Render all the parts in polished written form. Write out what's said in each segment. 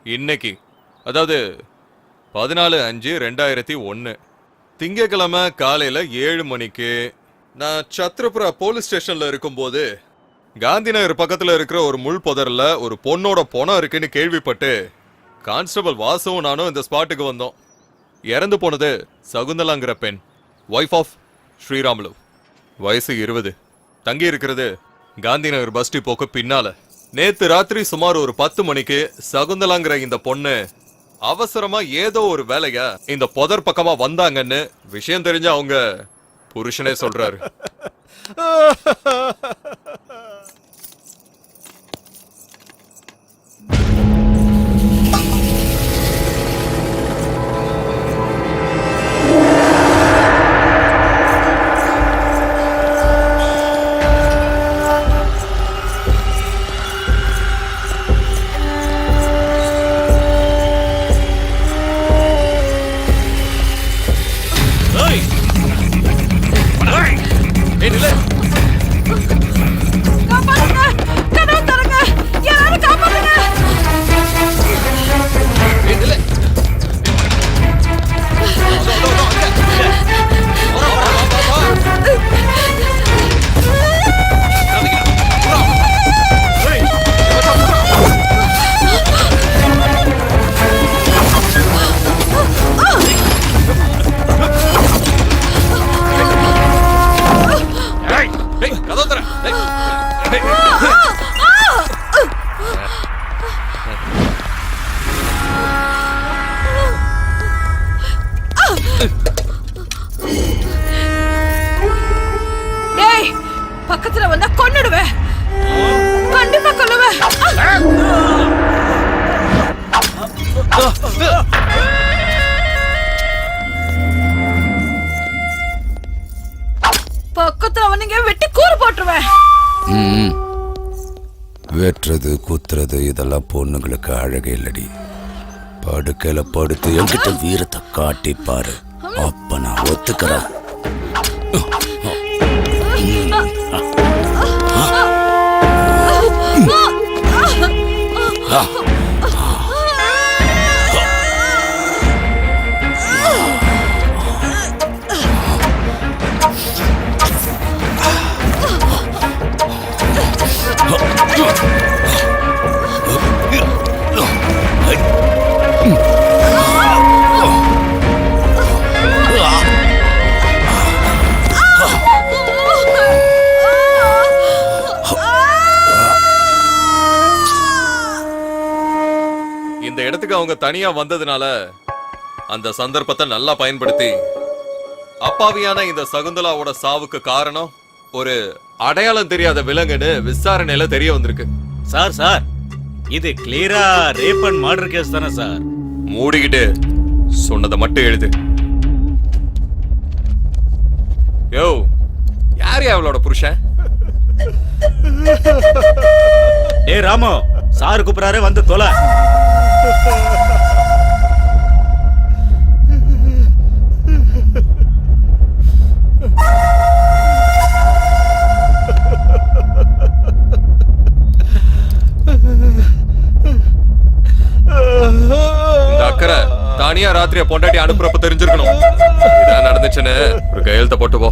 இன்னைக்கு அதாவது 14/5/2001 திங்கக்கிழமை காலையில 7 மணிக்கு நான் சத்ரபுரா போலீஸ் ஸ்டேஷன்ல இருக்கும்போது காந்தி நகர் பக்கத்துல இருக்கிற ஒரு முள் புதர்ல ஒரு பொண்ணோட பொணம் இருக்குன்னு கேள்விப்பட்டு கான்ஸ்டபிள் வாசுவும் நானும் இந்த ஸ்பாட்டுக்கு வந்தோம். இறந்து போனது சகுந்தலாங்கிற பெண், ஒய்ஃப் ஆஃப் ஸ்ரீராமுலு, வயசு 20, தங்கி இருக்கிறது காந்தி நகர் பஸ் டிப்போக்கு பின்னால. நேத்து ராத்திரி சுமார் ஒரு 10 மணிக்கு சகுந்தலாங்கிற இந்த பொண்ணு அவசரமா ஏதோ ஒரு வேலையா இந்த புதர் பக்கமா வந்தாங்கன்னு விஷயம் தெரிஞ்ச அவங்க புருஷனே சொல்றாரு. பக்கத்துல வந்தா கொன்னுடுவேன், கண்டிப்பா கொல்லுவேன். பக்கத்துல வந்தீங்க வெட்டி கூறு போட்டுருவேன். வெட்டுறது குத்துறது இதெல்லாம் பொண்ணுங்களுக்கு அழகே இல்லடி. படுக்கையில படுத்து என்கிட்ட வீரத்தை காட்டி பாரு, அப்ப நான் ஒத்துக்கிறேன். இந்த இடத்துக்கு அவங்க தனியா வந்ததுனால அந்த சந்தர்ப்பத்தை நல்லா பயன்படுத்தி அப்பாவியான இந்த சகுந்தலாவோட சாவுக்கு காரணம் ஒரு அடையாளம் தெரியாத விலங்குன்னு விசாரணையில தெரிய வந்திருக்கு. சார் இது கிளியரா ரேப் அண்ட் மர்டர் கேஸ் தானே சார்? மூடிக்கிட்டு சொன்னதை மட்டும் எழுது. யோ, யார் அவளோட புருஷன்? ஏ ராமு, சார் கூப்பிடாரு, வந்து தொலை. இந்த அக்கறை தானியா ராத்திரியா பொண்டாட்டி அனுப்புறப்ப தெரிஞ்சிருக்கணும். இதான் நடந்துச்சுன்னு ஒரு கையெழுத்த போட்டு போ.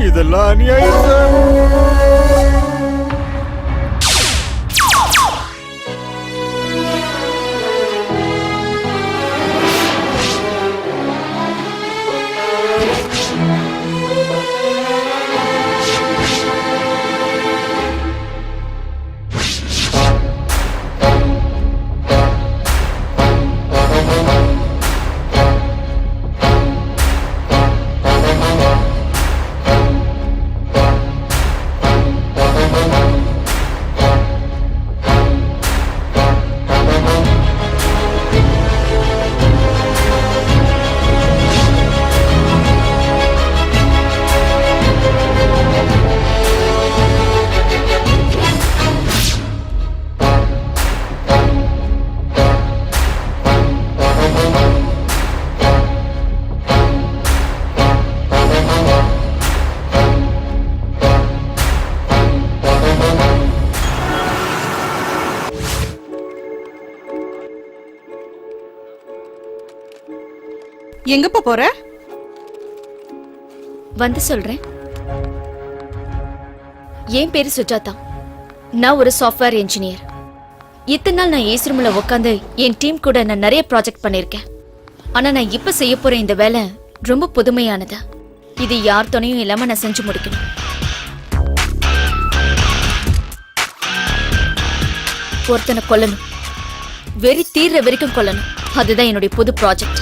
இதெல்லாம் அநியாயம். எங்கப்பா போற? வந்து சொல்றேன். என் பேரு சுஜாதா. நான் ஒரு சாஃப்ட்வேர் இன்ஜினியர். இத்தனை நாள் நான் ஏசி ரூம்ல உட்காந்து என் டீம் கூட நான் நிறைய ப்ராஜெக்ட் பண்ணிருக்கேன். ஆனா நான் இப்ப செய்ய போற இந்த வேலை ரொம்ப புதுமையானது. இது யார் துணையும் இல்லாம நான் செஞ்சு முடிக்கணும். ஒருத்தனை கொல்லணும், வெறி தீர்ற வரைக்கும் கொல்லணும். அதுதான் என்னுடைய புது ப்ராஜெக்ட்.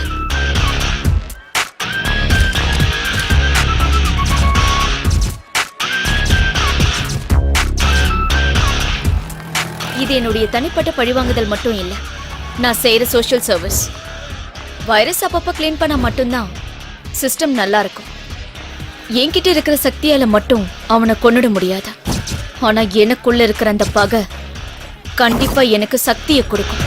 இது என்னுடைய தனிப்பட்ட பழிவாங்குதல் மட்டும் இல்ல, நான் செய்யற சோஷியல் சர்வீஸ். வைரஸ் அப்பப்ப கிளீன் பண்ணா மட்டும்தான் சிஸ்டம் நல்லா இருக்கும். என்கிட்ட இருக்கிற சக்தியால மட்டும் அவனை கொன்னுட முடியாது. ஆனா எனக்குள்ள இருக்கிற அந்த பகை கண்டிப்பா எனக்கு சக்தியை கொடுக்கும்.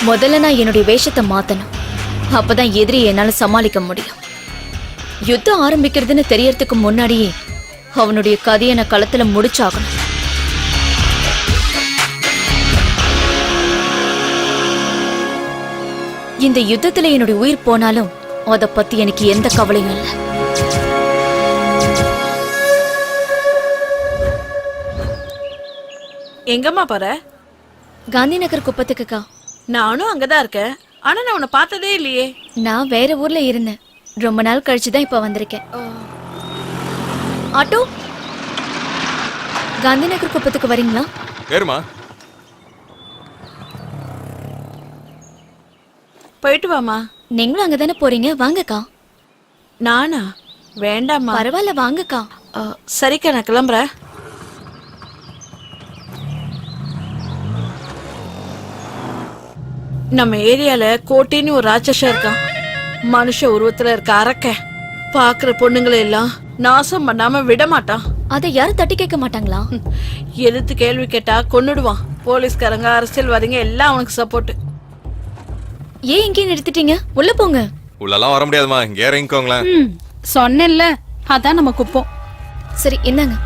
முதல்ல நான் என்னுடைய வேஷத்தை மாத்தணும். அப்பதான் எதிரி என்னால சமாளிக்க முடியும். யுத்தம் ஆரம்பிக்கிறதுன்னு தெரியறதுக்கு முன்னாடியே அவனுடைய கதையை நான் களத்துல முடிச்சாகணும். இந்த யுத்தத்துல என்னுடைய உயிர் போனாலும் அத பத்தி எனக்கு எந்த கவலையும் இல்லை. எங்கம்மா போற? காந்தி நகர் குப்பத்துக்குக்கா. நானும் அங்கதான் இருக்கேன். ஆனா நான் உன்னை பார்த்ததே இல்லையே. நான் வேற ஊர்ல இருந்தேன். ரொம்ப நாள் கழிச்சுதான் இப்ப வந்திருக்கேன். ஆட்டோ, காந்தி நகர் குப்பத்துக்கு வரீங்களா? ஏறுமா. போயிட்டு வாமா. நீங்களும் அங்கதானே போறீங்க, வாங்கக்கா. நானா? வேண்டாமா. பரவாயில்ல, வாங்கக்கா. சரிக்கா, நான் கிளம்புறேன். நம்ம ஏரியால கோட்டைன்னு ஒரு ராட்சசம் இருக்கான். மனுஷ உருவத்துல இருக்க அரக்க பாக்குற பொண்ணுங்களை எல்லாம் நாசம் பண்ணாம விட மாட்டான். அதை யாரும் தட்டி கேட்க மாட்டாங்களா? எதிர்த்து கேள்வி கேட்டா கொன்னுடுவான். போலீஸ்காரங்க, அரசியல்வாதிங்க எல்லாம் அவனுக்கு சப்போர்ட். ஏன் இங்கே நிறுத்திட்டீங்க? உள்ள போங்க. உள்ளெல்லாம் வர முடியாதுமா, இங்கே இறங்கிக்கோங்களேன். சொன்னேன்ல, அதான் நம்ம குப்போம். சரி, என்னங்க?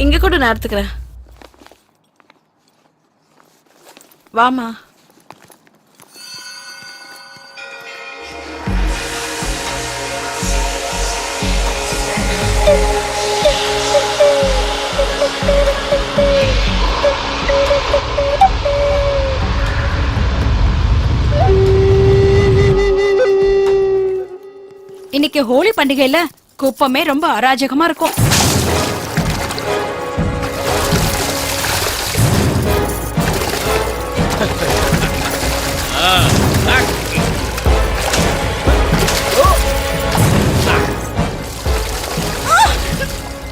இங்க கூட நான் எடுத்துக்கிறேன். வாமா. இன்னைக்கு ஹோலி பண்டிகையில குப்பமே ரொம்ப அராஜகமா இருக்கும்.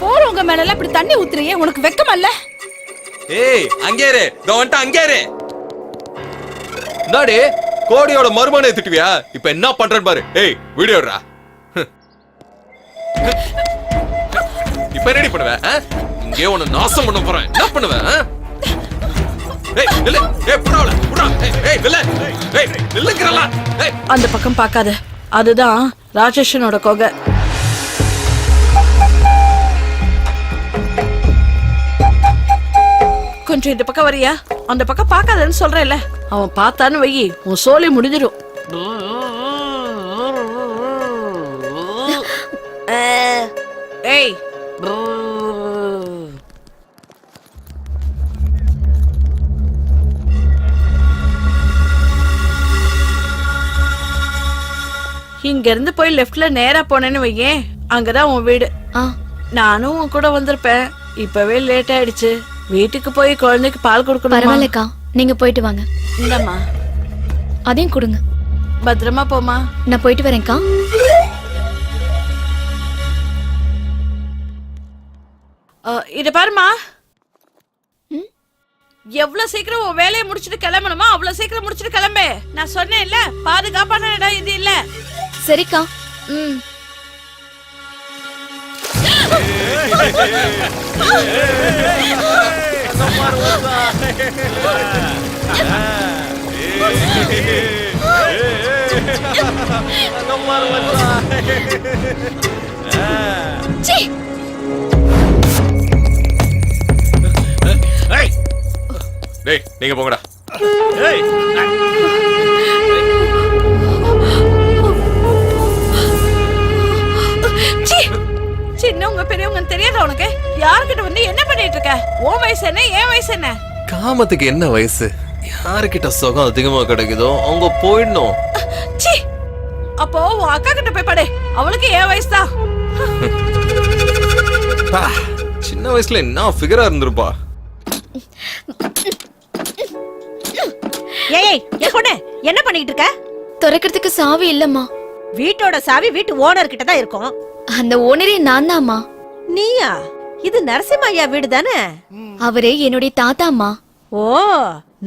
போறவங்க மேல எல்லாம் இப்படி தண்ணி ஊத்துறியே, உனக்கு வெக்கமா இல்ல? ஏய், அங்கே இரு. இதோ வந்துட்ட, அங்கே இரு. நாடே கோடியோட மருமனை திட்டுவியா? இப்ப என்ன பண்றேன்னு பாரு. ஏய், வீடியோடா. இப்ப ரெடி பண்ணுவேன். இங்கே உன்னை நாசம் பண்ண போறேன். என்ன பண்ணுவேன்? ஏய், நில்லு. ஏய், புறாவல. புறா. ஏய், நில்லு. ஏய், நில்லுங்கறல. ஏய், அந்த பக்கம் பார்க்காத. அதுதான் ராட்சசனோட கொகை. கொஞ்சம் இந்த பக்கம் வரியா? அந்த பக்கம் பார்க்காதன்னு சொல்றேன்ல. அவன் பார்த்தான்னு வை, உன் சோலி முடிஞ்சிடும். ஏய், இங்க இருந்து போய் லெஃப்ட்ல நேரா போனேன்னு வையேன், அங்கதான் உன் வீடு. நானும் உன் கூட வந்திருப்பேன். இப்பவே லேட் ஆயிடுச்சு. வீட்டுக்கு போய் குழந்தைக்கு பால் கொடுக்கணும். பரவாயில்லக்கா, நீங்க போயிட்டு வாங்க. இந்தம்மா, அதையும் கொடுங்க. பத்திரமா போமா. நான் போயிட்டு வரேன்க்கா. இத பாருமா, எவ்வளவு சீக்கிரம் உன் வேலையை முடிச்சிட்டு கிளம்பணுமா அவ்வளவு சீக்கிரம் முடிச்சிட்டு கிளம்பு. நான் சொன்னேன்ல, பாதுகாப்பான இடம் இது இல்ல. சரிக்கா. டேய் நீங்க போங்கடா. ஏய், சீ! சின்னவங்க பெரியவங்க தெரியாத உனக்கு யார்கிட்ட வந்து என்ன பண்ணிட்டு இருக்க? உன் வயசு என்ன, என் வயசு என்ன? காமத்துக்கு என்ன வயசு? யாருக்கிட்ட சுகம் அதிகமா கிடைக்குதோ அவங்க போயிடணும். சீ! அப்போ உன் அக்கா கிட்ட போய் படு, அவளுக்கு என் வயசு தான். பா, சின்ன வயசுல என்ன ஃபிகரா இருந்திருப்பா. ஏய் என் பொண்ணு என்ன பண்ணிட்டு இருக்க? திறக்கிறதுக்கு சாவி இல்லம்மா. வீட்டோட சாவி வீட்டு ஓனர் கிட்ட தான் இருக்கும். அந்த ஓனரே நான் தான்மா. நீயா? இது நரசிம்மையா வீடு தானே? அவரே என்னுடைய தாத்தாம்மா. ஓ,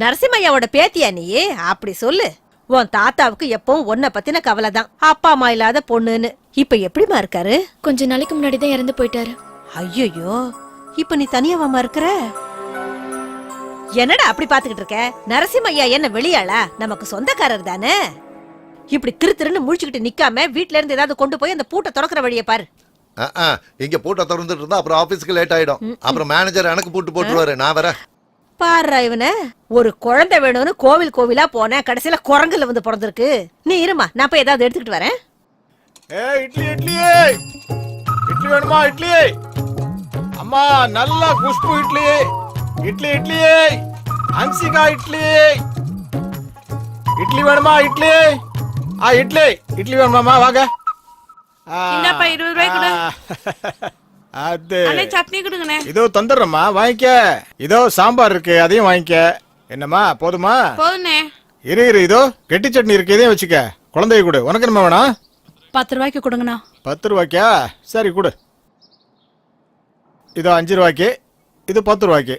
நரசிம்மையாவோட பேத்தியா நீ? அப்படி சொல்லு. உன் தாத்தாவுக்கு எப்பவும் உன்னை பத்தின கவலை தான். அப்பா அம்மா இல்லாத பொண்ணுன்னு. இப்ப எப்படிமா இருக்காரு? கொஞ்ச நாளைக்கு முன்னாடி தான் இறந்து போயிட்டாரு. ஐயோ, இப்ப நீ தனியாவாமா இருக்கிற? என்னடா அப்படி பாத்துக்கிட்டு இருக்க? நரசிம்மையா என்ன வெளியாளா? நமக்கு சொந்தக்காரர் தானே. இப்படி திருன்னு முழிச்சுக்கிட்டு நிக்காம வீட்ல இருந்து ஏதாவது கொண்டு போய் அந்த பூட்டை திறக்கிற வழியை பாரு. இங்க பூட்டை திறந்துட்டு இருந்தா அப்புறம் ஆபீஸ்க்கு லேட் ஆயிடும். அப்புறம் மேனேஜர் எனக்கு பூட்டு போட்டுருவாரு. நான் வரேன். பாரு இவன, ஒரு குழந்தை வேணும்னு கோவில் கோவிலா போனேன், கடைசியில குரங்குல வந்து பிறந்திருக்கு. நீ இருமா, நான் போய் ஏதாவது எடுத்துக்கிட்டு வரேன். இட்லி இட்லி இட்லி வேணுமா? இட்லி அம்மா, நல்லா குஷ்பு இட்லி. இட்லி இட்லி அன்சிகா இட்லி. இட்லி வேணுமா? இட்லி இட்லி இட்லி வேணுமாமா? வாங்க. இந்தாப்பா 20 ரூபாய் கொடு. அது அண்ணே சட்னி கொடுங்கண்ணே. இதோ தந்துடுறேம்மா, வாங்கிக்க. இதோ சாம்பார் இருக்கு, அதையும் வாங்கிக்க. என்னம்மா போதுமா? போதுண்ணே. இரு இதோ கெட்டி சட்னி இருக்கு, இதையும் வச்சுக்க. குழந்தைய கொடு. உனக்கு என்னமா வேணா? 10 ரூபாய்க்கு கொடுங்கண்ணா. 10 ரூபாய்க்கா? சரி கொடு. இதோ 5 ரூபாய்க்கு, இது 10 ரூபாய்க்கு.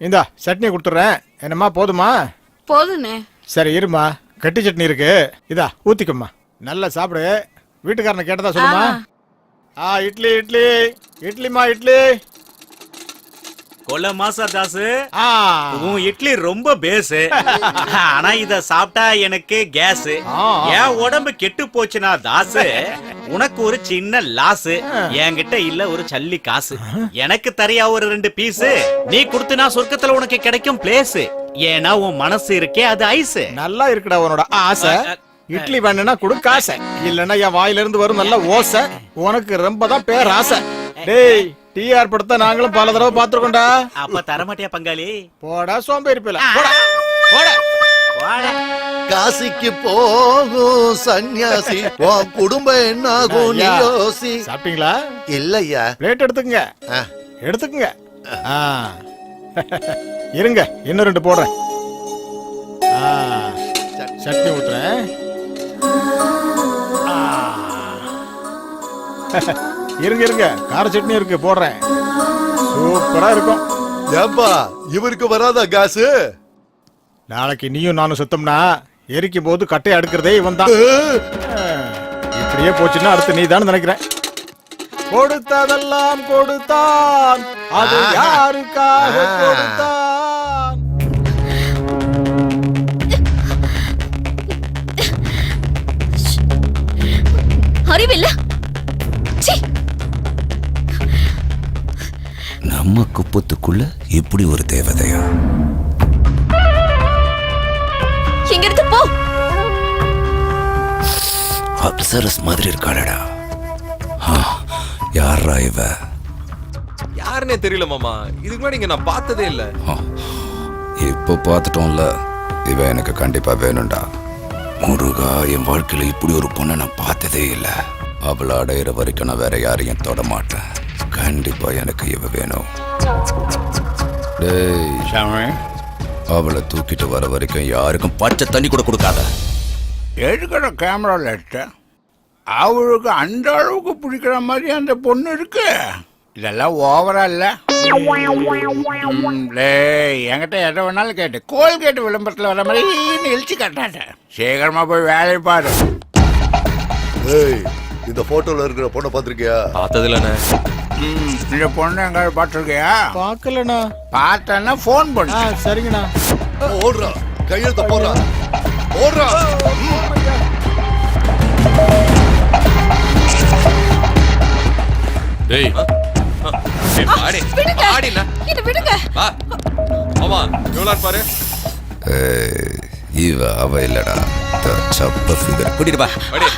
இந்தா சட்னி கொடுத்துட்றேன். என்னம்மா போதுமா? போதுண்ணே. சரி இருமா, கட்டி சட்னி இருக்கு, இதா ஊத்திக்கம்மா. நல்லா சாப்பிடு. வீட்டுக்காரனை கேட்டதா சொல்லுமா. இட்லி இட்லி இட்லிமா இட்லி. கொல்ல மாசா தாசு, உன் இட்லி ரொம்ப பேஸ். ஆனா இத சாப்பிட்டா எனக்கு கேஸ். என் உடம்பு கெட்டு போச்சுனா தாசு, உனக்கு ஒரு சின்ன லாஸ். என்கிட்ட இல்ல ஒரு சல்லி காசு. எனக்கு தரியா ஒரு 2 பீஸ். நீ கொடுத்தனா சொர்க்கத்துல உனக்கு கிடைக்கும் பிளேஸ். ஏன்னா உன் மனசு இருக்கே அது ஐஸ். நல்லா இருக்குடா உன்னோட ஆசை. இட்லி வேணும்னா கொடு காசை, இல்லன்னா என் வாயில இருந்து வரும் நல்ல ஓசை. உனக்கு ரொம்ப தான் பேர் ஆசை. டேய், டிஆர் படத்தை நாங்களும் பல தடவை பாத்துருக்கோம்டா. அப்ப தரமாட்டியா பங்காளி? போடா சோம்பேறி பேல, போடா போடா வாடா. காசிக்கு போகும் சன்னியாசி, உன் குடும்பம் என்னாகும் நீ யோசி. சாப்பிட்டீங்களா? இல்லையா. பிளேட் எடுத்துக்கங்க, எடுத்துக்கங்க. இருங்க, இன்னும் 2 போடுறேன். சட்னி ஊத்துறேன். இருங்க, கார சட்னி இருக்கு, போடுறேன். சூப்பரா இருக்கும். ஏப்பா, இவருக்கு வராதா காசு? நாளைக்கு நீயும் நானும் சுத்தம்னா எரிக்கும் போது கட்டையை அடுக்கிறதே இவன் தான். இப்படியே போச்சுன்னா அடுத்து நீ தான் நினைக்கிறேன். கொடுத்ததெல்லாம் கொடுத்தான், அது யாருக்காக கொடுத்தான்? அறிவில்ல. நம்ம குப்பத்துக்குள்ள இப்படி ஒரு தேவதையா? எங்க இருந்து போ. அப்சரஸ் மாதிரி இருக்காளடா. யாரா இவ? யாருன்னே தெரியல மாமா. இதுக்கு முன்னாடி இங்க நான் பார்த்ததே இல்ல. இப்போ பார்த்துட்டோம்ல, இவ எனக்கு கண்டிப்பா வேணும்டா. முருகா, என் வாழ்க்கையில இப்படி ஒரு பொண்ணை நான் பார்த்ததே இல்ல. அவளை அடையிற வரைக்கும் நான் வேற யாரையும் தொட மாட்டேன். கண்டிப்பா எனக்கு இவ வேணும். டேய், அவளை தூக்கிட்டு வர வரைக்கும் யாருக்கும் பச்சை தண்ணி கூட கொடுக்காத. எடுக்கிற கேமராவில் எடுத்த அவளுக்கு அந்த அளவுக்கு பிடிக்கிற மாதிரி அந்த பொண்ணு இருக்கு. இதெல்லாம் ஓவரா இல்ல? என்கிட்ட எதை வேணாலும் கேட்டு கோல்கேட் விளம்பரத்தில் வர மாதிரி இழிச்சு கட்டாட்ட. சீக்கிரமா போய் வேலையை பாரு. இந்த போட்டோல இருக்கிற பொண்ணை பாத்திருக்கியா? பார்த்தது இல்லண்ணே. இந்த பொண்ணு எங்காவது பார்த்துருக்கியா? பார்க்கலண்ணா. பார்த்தேன்னா ஃபோன் பண்ணு. சரிங்கண்ணா. ஓடுறா, கையெழுத்த போடுறா, ஓடுறா. டேய், ஆடி ஆடினா இது விடுங்க. வா மாமா. எவ்வளோன்னு பாரு. ஏய், இவ அவ இல்லடா சப்ப ஃபிகர். கூட்டிட்டு பா. அடி.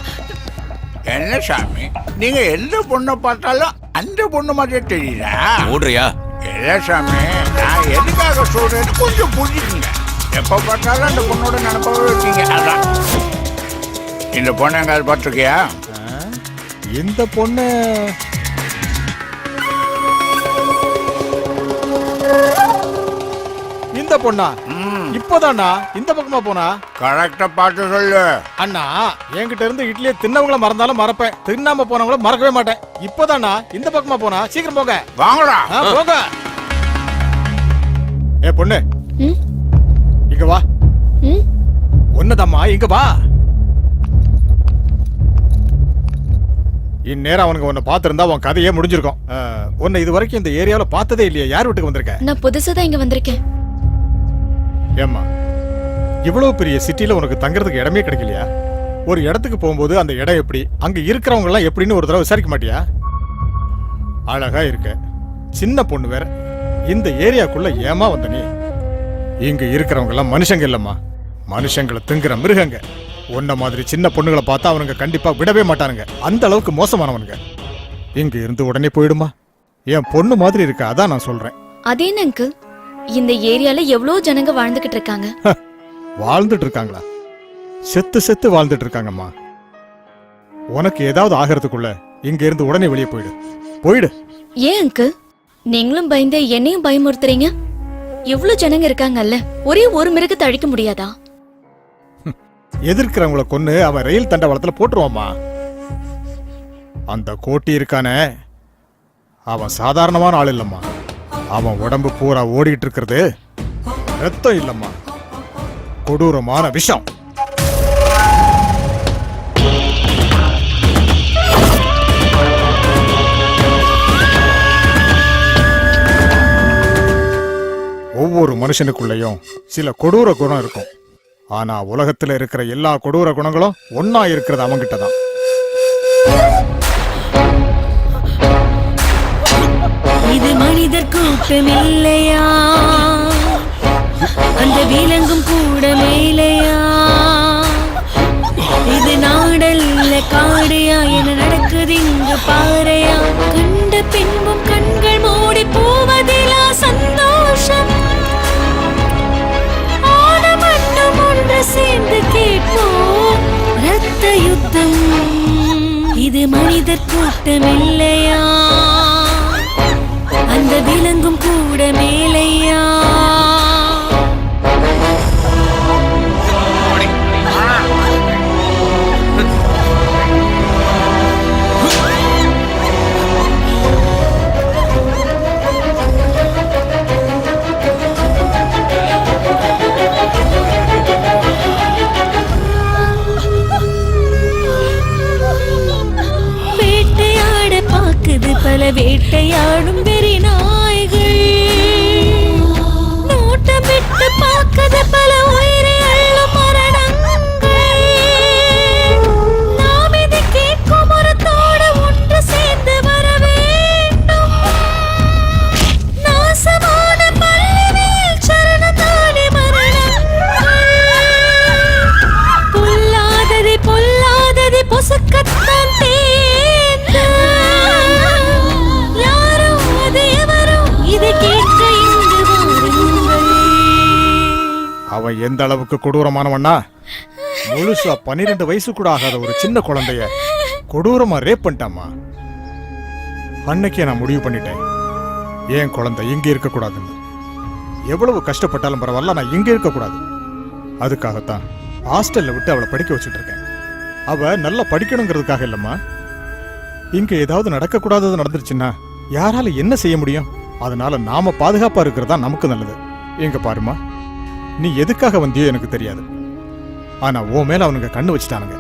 என்ன சாமி நீங்க எந்த பொண்ணை பார்த்தாலும் அந்த பொண்ணு மாதிரியே தெரியுதா? ஓடுறியா? இல்ல சாமி, நான் எதுக்காக சொல்றேன்னு கொஞ்சம் புரிஞ்சுக்குங்க. எப்ப பார்த்தாலும் அந்த பொண்ணோட நினைப்பாவே இருக்கீங்க. அதான் இந்த பொண்ணை எங்காவது பார்த்துருக்கியா? இந்த பொண்ணு இந்த பொண்ணா? இப்போதானா இந்த பக்கமா போனா? கரெக்டா பார்த்து சொல்லு. அண்ணா, என்கிட்ட இருந்து இட்லியை தின்னவங்கள மறந்தாலும் மறப்பேன், தின்னாம போனவங்கள மறக்கவே மாட்டேன். இப்போதானா இந்த பக்கமா போனா? சீக்கிரம் போங்க. வாங்கடா. போங்க. ஏ பொண்ணு, ம்? இங்க வா. ம்? ஒன்னதம்மா, இங்க வா. இந்நேரம் அவனுக்கு உன்னை பார்த்திருந்தா உன் கதையே முடிஞ்சிருக்கும். உன்னை இது வரைக்கும் இந்த ஏரியாவில் பார்த்ததே இல்லையா? யார் வீட்டுக்கு வந்திருக்க? நான் புதுசா தான் இங்க வந்திருக்கேன். ஏம்மா, இவ்வளவு பெரிய சிட்டில உனக்கு தங்கறதுக்கு இடமே கிடைக்கலையா? ஒரு இடத்துக்கு போகும்போது அந்த இடம் எப்படி, அங்க இருக்கிறவங்க எல்லாம் எப்படின்னு ஒரு தடவை விசாரிக்க மாட்டியா? அழகா இருக்க, சின்ன பொண்ணு வேற. இந்த ஏரியாக்குள்ள ஏமா வந்த நீ? இங்க இருக்கிறவங்க எல்லாம் மனுஷங்க இல்லம்மா, மனுஷங்களை திங்குற மிருகங்க. உன்ன மாதிரி சின்ன பொண்ணுகளை பார்த்தா அவனுங்க கண்டிப்பா விடவே மாட்டானுங்க. அந்த அளவுக்கு மோசமானவனுங்க. இங்க இருந்து உடனே போயிடுமா? என் பொண்ணு மாதிரி இருக்க, அதான் நான் சொல்றேன். அதே அங்கிள், இந்த ஏரியால எவ்வளவு ஜனங்க வாழ்ந்துகிட்டு இருக்காங்க. வாழ்ந்துட்டு இருக்காங்களா? செத்து செத்து வாழ்ந்துட்டு இருக்காங்கம்மா. உனக்கு ஏதாவது ஆகிறதுக்குள்ள இங்க இருந்து உடனே வெளியே போயிடு. போயிடு. ஏன் அங்கிள், நீங்களும் பயந்து என்னையும் பயமுறுத்துறீங்க? எவ்வளவு ஜனங்க இருக்காங்கல்ல, ஒரே ஒரு மிருகத்தை அழிக்க முடியாதா? எதிர்க்கிறவங்கள கொன்னு அவன் ரயில் தண்டவாளத்துல போட்டுருவாமா. அந்த கோட்டி இருக்கானே, அவன் சாதாரணமான ஆள் இல்லம்மா. அவன் உடம்பு பூரா ஓடிட்டு இருக்கிறது ரத்தம் இல்லம்மா, கொடூரமான விஷம். ஒவ்வொரு மனுஷனுக்குள்ளேயும் சில கொடூர குணம் இருக்கும். ஆனா உலகத்துல இருக்கிற எல்லா கொடூர குணங்களும் ஒன்னா இருக்கிறது அவங்கிட்ட தான். இது மனிதர் கூட்டம் இல்லையா, அந்த விலங்கும் கூட மேலையா, இது நாடல்ல காடையா, என்ன நடக்குது இங்கு பாறையா, கண்ட பின்பும் கண்கள் மூடி போவதிலா சந்தோஷம், ஆன மட்டும் ஒன்று சேர்ந்து கேட்போம் ரத்த யுத்தம், இது மனிதர் கூட்டம் இல்லையா, அந்த விலங்கும் கூட மேலையா. வேட்டையாட பாக்குது பல வேட்டையாடும் வெறி நாய்கள், நோட்டமிட்டு பார்க்குது பல உயிரை அள்ளும் மரணங்கள், நாம் இது கேட்கும் ஒரு தோடு ஒன்று சேர்ந்து வர வேண்டும், நாசமான பல்லினில் சரணதானே மரணங்கள், பொல்லாதது பொல்லாதது பொசுக்கத்தான் தேர்ந்த, யாரோ அது எவரோ இதை கேட்க இங்கு வாருங்கள். அவன் எந்த அளவுக்கு கொடூரமானவன்னா, முழுசா 12 வயசு கூட ஆகாத ஒரு சின்ன குழந்தைய கொடூரமா ரேப் பண்ணிட்டாமா. அன்னைக்கே நான் முடிவு பண்ணிட்டேன், என் குழந்தை இங்க இருக்க கூடாதுன்னு. எவ்வளவு கஷ்டப்பட்டாலும் பரவாயில்ல, நான் இங்க இருக்க கூடாது. அதுக்காகத்தான் ஹாஸ்டல்ல விட்டு அவளை படிக்க வச்சுட்டு இருக்கேன். அவ நல்லா படிக்கணுங்கிறதுக்காக இல்லம்மா. இங்க ஏதாவது நடக்க கூடாதது நடந்துருச்சுன்னா யாரால என்ன செய்ய முடியும்? அதனால நாம பாதுகாப்பா இருக்கிறதா நமக்கு நல்லது. எங்க பாருமா, நீ எதுக்காக வந்தியோ எனக்கு தெரியாது. ஆனா உன் மேல அவனுங்க கண்ணு வச்சுட்டானுங்க.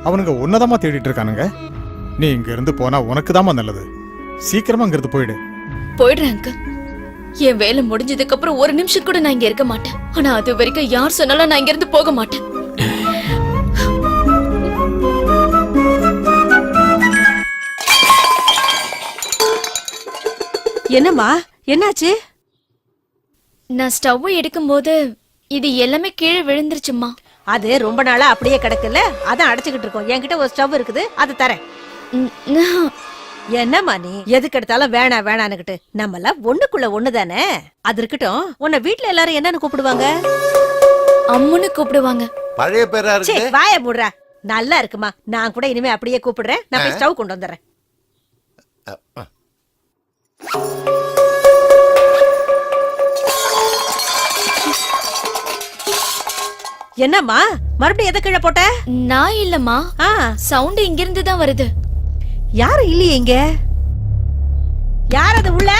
அவனுங்க உன்னதமா தேடிட்டு இருக்கானுங்க. நீ இங்க இருந்து போனா உனக்கு தாமா நல்லது. சீக்கிரமா இங்கிருந்து போயிடு. போயிடுறேன் அங்கிள். என் வேலை முடிஞ்சதுக்கு அப்புறம் ஒரு நிமிஷம் கூட நான் இங்க இருக்க மாட்டேன். ஆனா அது வரைக்கும் யார் சொன்னாலும் நான் இங்க இருந்து போக மாட்டேன். என்னம்மா, என்னாச்சு? நான் ஸ்டவ் எடுக்கும்போது இது எல்லாமே கீழே விழுந்துருச்சுமா. அது ரொம்ப நாளா அப்படியே கிடக்குல்ல, அதான் அடைச்சுக்கிட்டு இருக்கோம். என்கிட்ட ஒரு ஸ்டவ் இருக்குது, அது தரேன். என்னம்மா நீ எதுக்கு எடுத்தாலும் வேணா வேணான்னுகிட்டு, நம்ம எல்லாம் ஒண்ணுக்குள்ள ஒண்ணுதானே. அது இருக்கட்டும், உன்னை வீட்டுல எல்லாரும் என்னன்னு கூப்பிடுவாங்க? அம்முன்னு கூப்பிடுவாங்க. பழைய பேரா சே, இருக்கு. வாய மூடுறா. நல்லா இருக்குமா, நான் கூட இனிமே அப்படியே கூப்பிடுறேன். நான் போய் ஸ்டவ் கொண்டு வந்துடுறேன். என்னம்மா மறுபடியும் எதை கீழே போட்ட? நான் இல்லம்மா, சவுண்ட் இங்க இருந்து தான் வருது. யாரு இல்லையே இங்க? யார் அது உள்ள?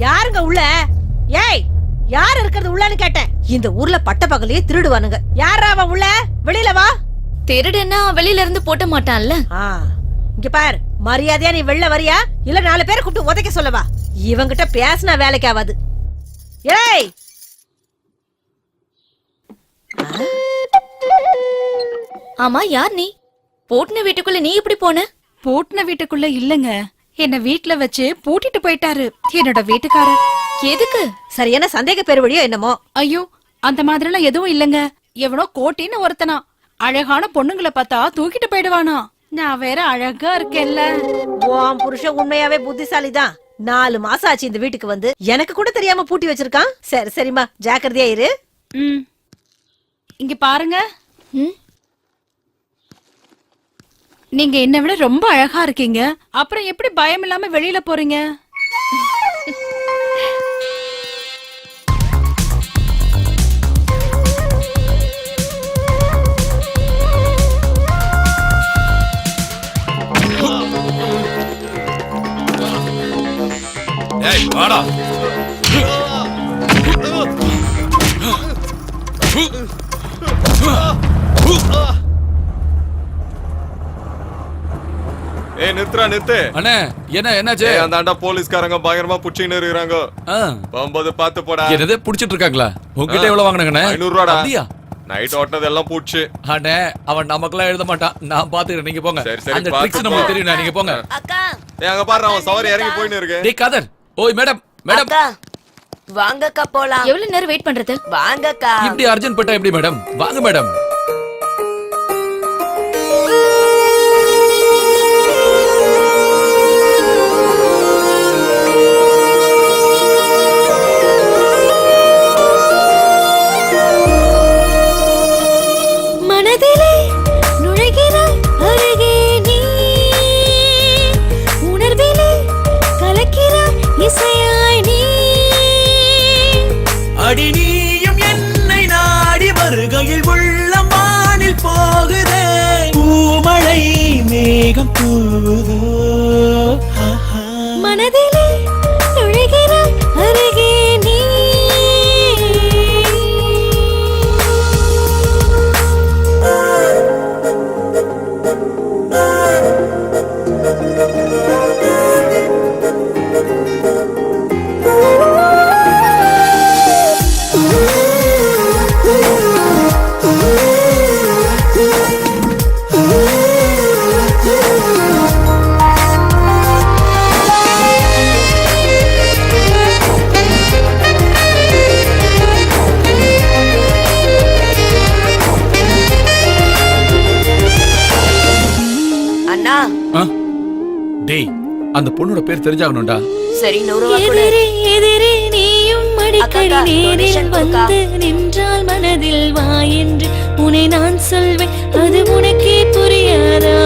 யாருங்க உள்ள? ஏய், யார் இருக்கிறது உள்ளன்னு கேட்டேன். இந்த ஊர்ல பட்ட பகலையே திருடுவானுங்க. யாரா அவன் உள்ள? வெளியில வா. திருடுன்னா வெளியில இருந்து போட்ட மாட்டான்ல. இங்க பார், மரியாதையா நீ வெளில வரியா இல்ல 4 பேரை கூப்பிட்டு உதைக்க சொல்லவா? இவங்கிட்ட பேசினா வேலைக்கு ஆகாது. ஏய், ஆமா, யார் நீ? போட்டுன வீட்டுக்குள்ள நீ எப்படி போன? பூட்டின வீட்டுக்குள்ள இல்லங்க, என்ன வீட்ல வச்சு பூட்டிட்டு போயிட்டாரு என்னோட வீட்டுக்காரர். எதுக்கு? சரியான சந்தேக பேர் வழியோ என்னமோ. ஐயோ, அந்த மாதிரிலாம் எதுவும் இல்லங்க. எவனோ கோட்டின்னு ஒருத்தனா அழகான பொண்ணுங்களை பார்த்தா தூக்கிட்டு போயிடுவானா. நான் வேற அழகா இருக்கேன்ல. உன் புருஷன் உண்மையாவே புத்திசாலிதான். 4 மாசம் ஆச்சு இந்த வீட்டுக்கு வந்து, எனக்கு கூட தெரியாம பூட்டி வச்சிருக்கான். சரி சரிம்மா, ஜாக்கிரதையா இரு. இங்க பாருங்க, நீங்க என்னை விட ரொம்ப அழகா இருக்கீங்க. அப்புறம் எப்படி பயம் இல்லாம வெளியில போறீங்க? ஏய் வாடா. ஏய் நிறுத்து. அண்ணே என்ன என்னாச்சு? அந்த ஆண்டா போலீஸ்காரங்க பயங்கரமா புடிச்சின்னு இருக்காங்க. போகும்போது பாத்து போடா. என்னது புடிச்சிட்டு இருக்காங்களா? உங்ககிட்ட எவ்வளவு வாங்குனாங்கண்ணே? 500 ரூபாடா. அப்படியா? நைட் ஓட்டனது எல்லாம் பூச்சி. அண்ணே அவன் நமக்கெல்லாம் எழுத மாட்டான், நான் பாத்துக்கிறேன், நீங்க போங்க. சரி அந்த ட்ரிக்ஸ் நமக்கு தெரியும், நீங்க போங்க. ஏய் அங்க பாரு, அவன் சவாரி இறங்கி போயின்னு இருக்கு. டேய் காதர், ஓய் மேடம் வாங்கக்கா போலாம். எவ்வளவு நேரம் வெயிட் பண்றது? வாங்கக்கா. இப்படி அர்ஜென்ட் பட்டா எப்படி மேடம்? வாங்க மேடம். மனதிலே நுழைகிறாய் அருகே நீ, உணர்விலே கலக்கிறாய் இசையாய் நீ. அடி நீயும் என்னை நாடி வருகையில் உள்ளம் வானில் போகுதே, பூமழை மேகம் தூதோ. மனதிலே நுழைகிறாய் அருகே நீ. அண்ணா, டேய் அந்த பொண்ணோட பேர் தெரிஞ்சாகணும்டா. சரி 100 ரூபாய் கொடு. எதிரே நீயும் அடிக்கடி நேரில் வந்து நின்றால் மனதில் வா என்று உன்னை நான் சொல்வேன், அது உனக்கே புரியாதா?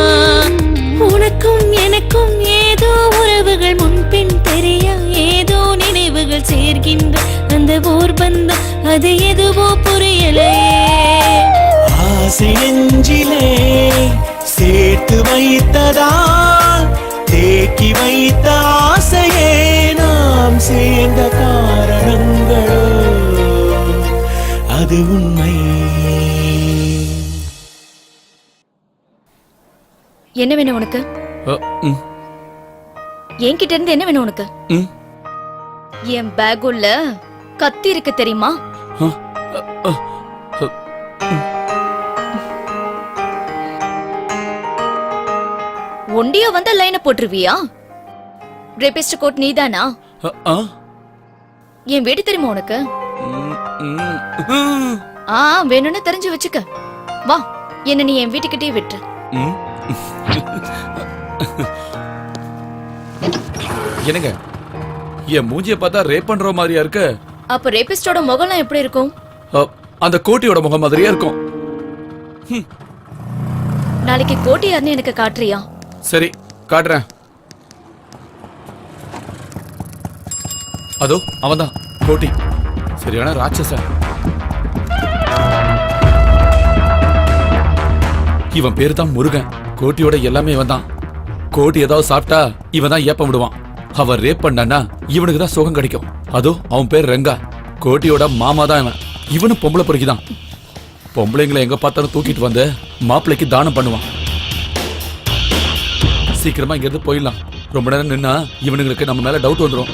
உனக்கும் எனக்கும் ஏதோ உறவுகள் முன்பின் தெரியா, ஏதோ நினைவுகள் சேர்க்கின்ற அந்த ஓர் பந்தம், அது எதுவோ புரியலையே. ஆசை நெஞ்சிலே சேர்த்து வைத்ததால் தேக்கி வைத்த ஆசையே நாம் சேர்ந்த காரணங்களோ, அது உண்மை. என்ன வேணும் உனக்கு? என்கிட்ட இருந்து என்ன வேணும் உனக்கு? என் பேக் உள்ள கத்தி இருக்கு தெரியுமா? ஒண்டியா வந்த லைனை போட்டுருவியா? ரேபிஸ்ட் கோட் நீதானா? என் வீடு தெரியுமா உனக்கு? வேணும்னு தெரிஞ்சு வச்சுக்க. வா, என்ன நீ என் வீட்டுக்கிட்டே விட்டு. என்னங்க, என் மூஞ்சிய பார்த்தா ரேப் பண்ற மாதிரியா இருக்கு. அப்ப ரேபிஸ்டோட முகம்லாம் எப்படி இருக்கும்? அந்த கோட்டியோட முகம் மாதிரியா இருக்கும். நாளைக்கு கோட்டி யாருன்னு எனக்கு காட்டுறியா? சரி, காட்டுறேன். அதோ அவன்தான் கோட்டி, சரியான ராட்சசன். இவன் பேரு தான் முருகன். கோட்டியோட எல்லாமே இவன் தான். கோட்டி ஏதாவது சாப்பிட்டா இவன் தான் ஏப்பம் விடுவான். அவன் ரேப் பண்ணான்னா இவனுக்கு தான் சுகம் கிடைக்கும். அதோ அவன் பேர் ரெங்கா. கோட்டியோட மாமா தான் இவன். இவனும் பொம்பளை பொறுக்கிதான். பொம்பளைங்களை எங்க பார்த்தாலும் தூக்கிட்டு வந்து மாப்பிள்ளைக்கு தானம் பண்ணுவான். சீக்கிரமா இங்க இருந்து போயிடலாம். ரொம்ப நேரம் நின்னா இவனுங்களுக்கு நம்ம மேல டவுட் வந்துடும்.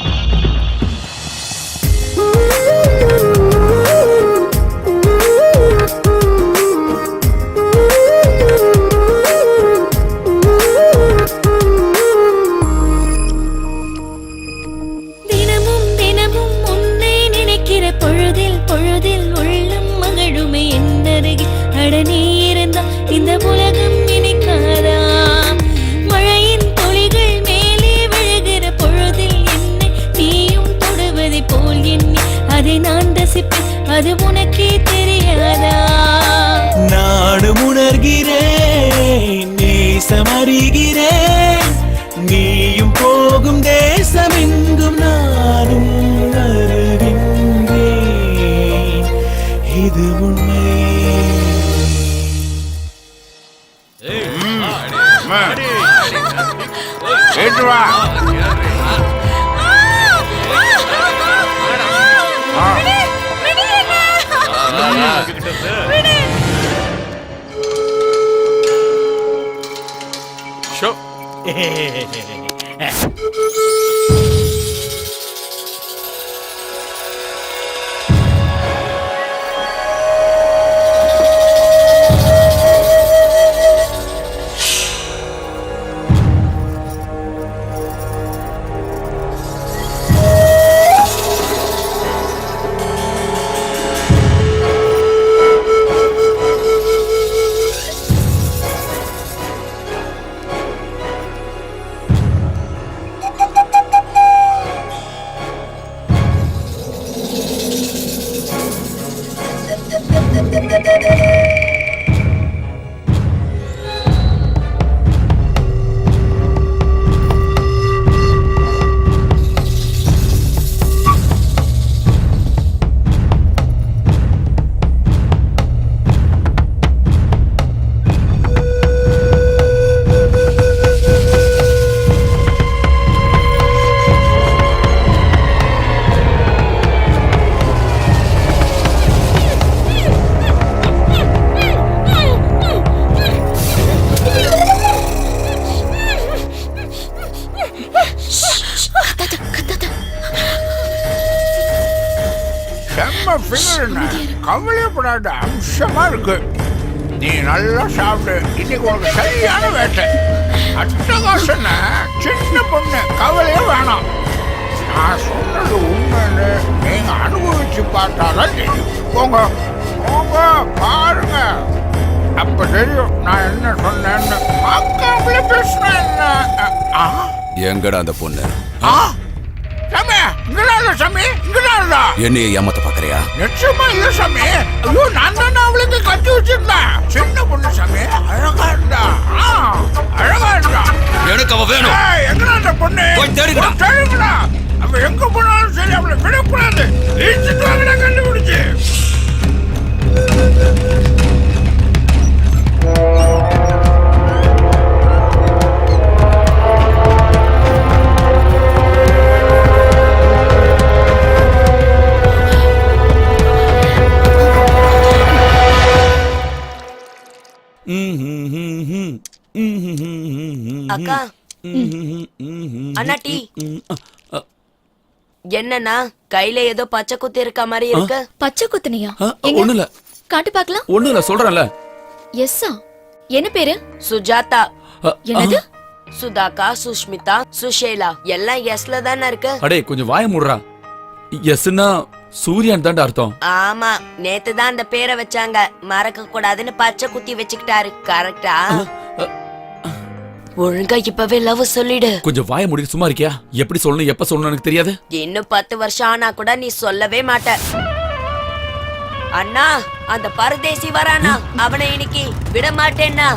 தினமும் தினமும் உன்னை நினைக்கிற பொழுதில் பொழுதில் உள்ளம் மகிழுமே என்னருகே. அட நீ இருந்தால் இந்த உலகம் இனிக்காதா? மழையின் துளிகள் மேலே விழுகிற பொழுதில் என்னை நீயும் தொடுவதை போல் எண்ணி அதை நான் ரசிப்பேன். அது உனக்கே தெரியாதா? நானும் உணர்கிறேன், நேசமறிகிறேன். நீயும் போகும் தேசமெங்கும் நானும் வருகின்றேன். இது உண்மை. ஏற்று வா. ஷோ. செம்ம ஃபிகர், கவலைப்படாத, அம்சமா இருக்கு. நீ நல்லா சாப்பிடு. இன்னைக்கு உனக்கு சரியான வேட்டை. அட்டகாசன சின்ன பொண்ணு, கவலையே வேணாம். நான் சொன்னது உண்மைன்னு நீங்க அனுபவிச்சு பார்த்தாதான் தெரியும். போங்க போங்க, பாருங்க, அப்ப தெரியும் நான் என்ன சொன்னேன்னு. பார்க்காமலே பேசுனேன் என்ன. எங்கடா அந்த பொண்ணு? சாமி, இங்கடா சாமி, இங்கடா. என்னைய ஏமாத்த பாக்குறியா? நிச்சயமா இல்ல சாமி. ஐயோ, நான் தான் அவளுக்கு கட்டி வச்சிருந்தேன். சின்ன பொண்ணு சாமி, அழகா இருந்தா. அழகா இருந்தா. எனக்கு அவ வேணும். எங்கடா அந்த பொண்ணு? போய் தேடுங்கடா. தேடுங்கடா. அவ எங்க போனாலும் சரி, அவளை விடக்கூடாது. இழுத்துட்டு வாங்கடா, கண்டுபிடிச்சு. அக்கா, அண்ணா டீ. என்னன்னா கையில ஏதோ பச்சை குத்தி இருக்க மாதிரி இருக்கு. பச்சை குத்துனியா? ஒண்ணு இல்ல. காட்டு பார்க்கலாம். ஒண்ணு இல்ல, சொல்றேன்ல. எஸ்ஸா? என்ன பேரு? சுஜாதா. என்னது? சுதாகா, சுஷ்மிதா, சுஷேலா எல்லாம் எஸ்ல தானே இருக்கு. அடே, கொஞ்சம் வாய மூடுறா. எஸ்னா சூரியன் தான்டா அர்த்தம். ஆமா, நேத்து தான் அந்த பேரை வச்சாங்க. மறக்க கூடாதுன்னு பச்சை குத்தி வச்சுக்கிட்டாரு. கரெக்டா? ஒழுங்கா இப்பவே லவ் சொல்லிடு. கொஞ்சம் வாய மூடிட்டு சும்மா இருக்கியா? எப்படி சொல்லணும் எப்ப சொல்லணும் எனக்கு தெரியாது. இன்னும் 10 வருஷம் ஆனா கூட நீ சொல்லவே மாட்ட. அண்ணா, அந்த பரதேசி வரானா, அவனை இன்னைக்கு விட மாட்டேன்னா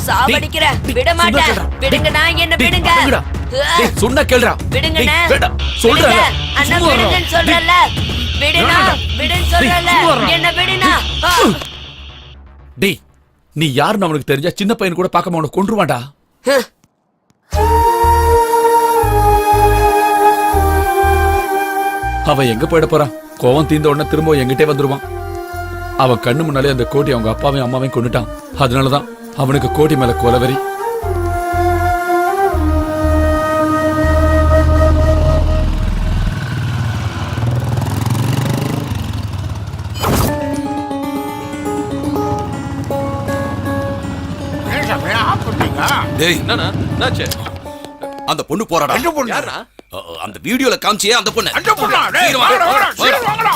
சாவடிக்கிற. விட மாட்டேன். விடுங்கண்ணா, என்ன விடுங்க. சொன்னா கேளுடா. விடுங்கண்ணா. சொல்றேன். அண்ணா விடுங்கன்னு சொல்றல. விடுனா, விடுன்னு சொல்றல. என்ன விடுனா. டேய், நீ யாருன்னு அவனுக்கு தெரிஞ்சா சின்ன பையன் கூட பார்க்காம அவனை கொன்றுவான்டா. அவன் எங்க போயிட போறான்? கோவம் தீர்ந்த உடனே திரும்ப எங்கிட்டே வந்துருவான். அவன் கண்ணு முன்னாலே அந்த கோட்டி அவங்க அப்பாவையும் அம்மாவையும் கொண்டுட்டான். அதனாலதான் அவனுக்கு கோட்டி மேல கொலவெறி. டேய், என்னண்ணா என்னாச்சு? அந்த பொண்ணு போறாடா. எந்த பொண்ணு? யாரா? அந்த வீடியோல காமிச்சியே அந்த பொண்ணு. அந்த பொண்ணா? டேய், வாங்கடா, வாங்கடா, சீக்கிரம் வாங்கடா.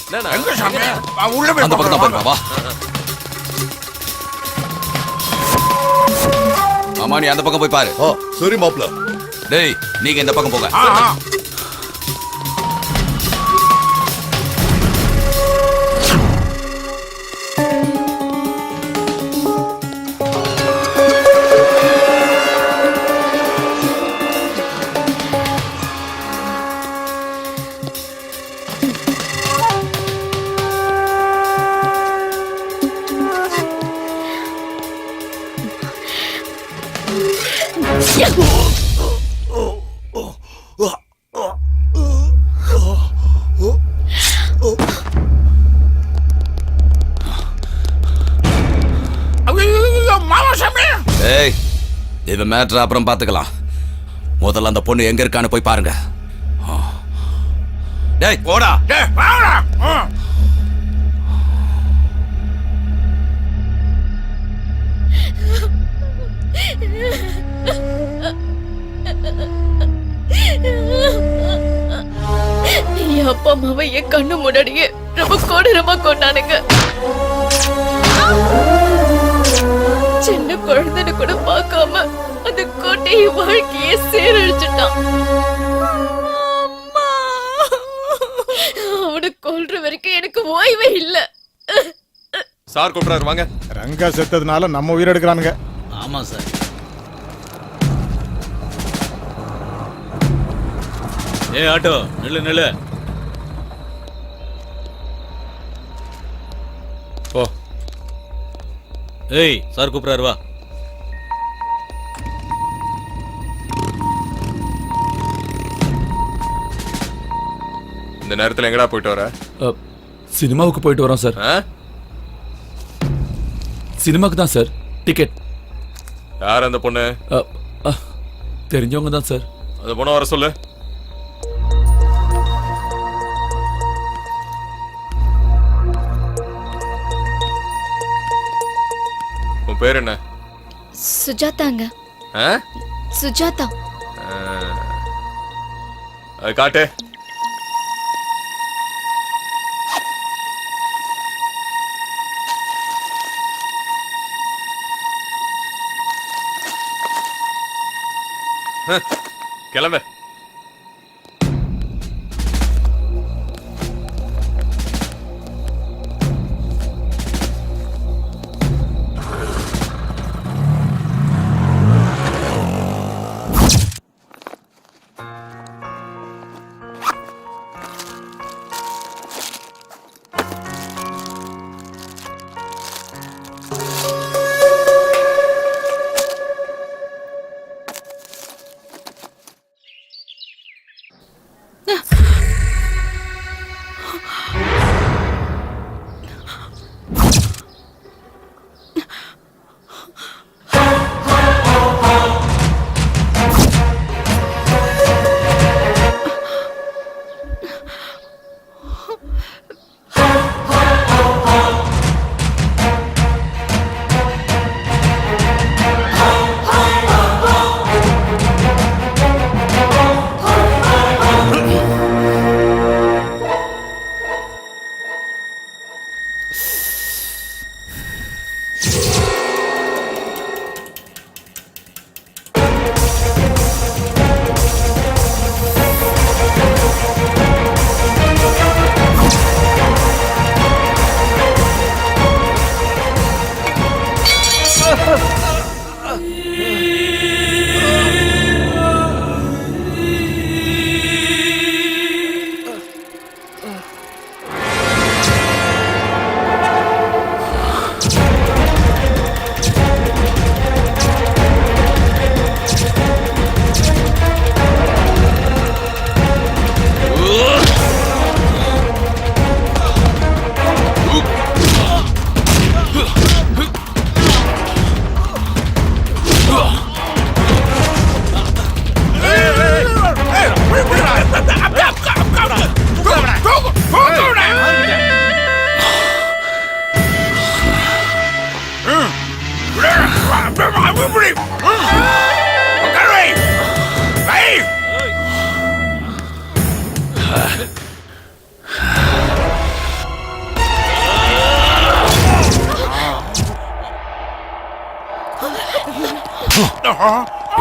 என்னண்ணா? எங்க சாமி? உள்ள போய் அந்த பக்கம் தான் பார்க்கலாம், பாருப்பா, வா. ஆமா, நீ அந்த பக்கம் போய் பாரு. ஓ சரி மாப்ள. டேய், நீங்க இந்த பக்கம் போங்க. ஆ, ஆ. ஐயோ, மாமா சாமி. டேய், இது மேட்டர் அப்புறம் பாத்துக்கலாம். முதல்ல அந்த பொண்ணு எங்க இருக்கான்னு போய் பாருங்க. டேய், போடா. டேய், வாங்கடா. என் அப்பா அம்மாவை என் கண்ணு முன்னாடியே ரொம்ப கொடூரமா கொண்டானுங்க. சின்ன குழந்தைன்னு கூட பார்க்காம அந்த கோட்டையை வாழ்க்கையே சீரழிச்சுட்டான். அவனை கொல்ற வரைக்கும் எனக்கு ஓய்வே இல்ல. சார் கூப்பிடாரு, வாங்க. ரங்கா செத்ததுனால நம்ம உயிர் எடுக்கிறானுங்க. ஆமா சார். ஏ ஆட்டோ, நில்லு நில்லு. ஓ, ஏய், சார் கூப்பிடாரு, வா. இந்த நேரத்துல எங்கடா போயிட்டு வர? சினிமாவுக்கு போயிட்டு வரோம் சார். ஆ? சினிமாக்கு தான் சார். டிக்கெட். யார் அந்த பொண்ணு? தெரிஞ்சவங்க தான் சார். அந்த பொண்ணை வர சொல்லு. உன் பேர் என்ன? சுஜாதாங்க. ஆ? சுஜாதா. அது காட்டு. கிளம்பு.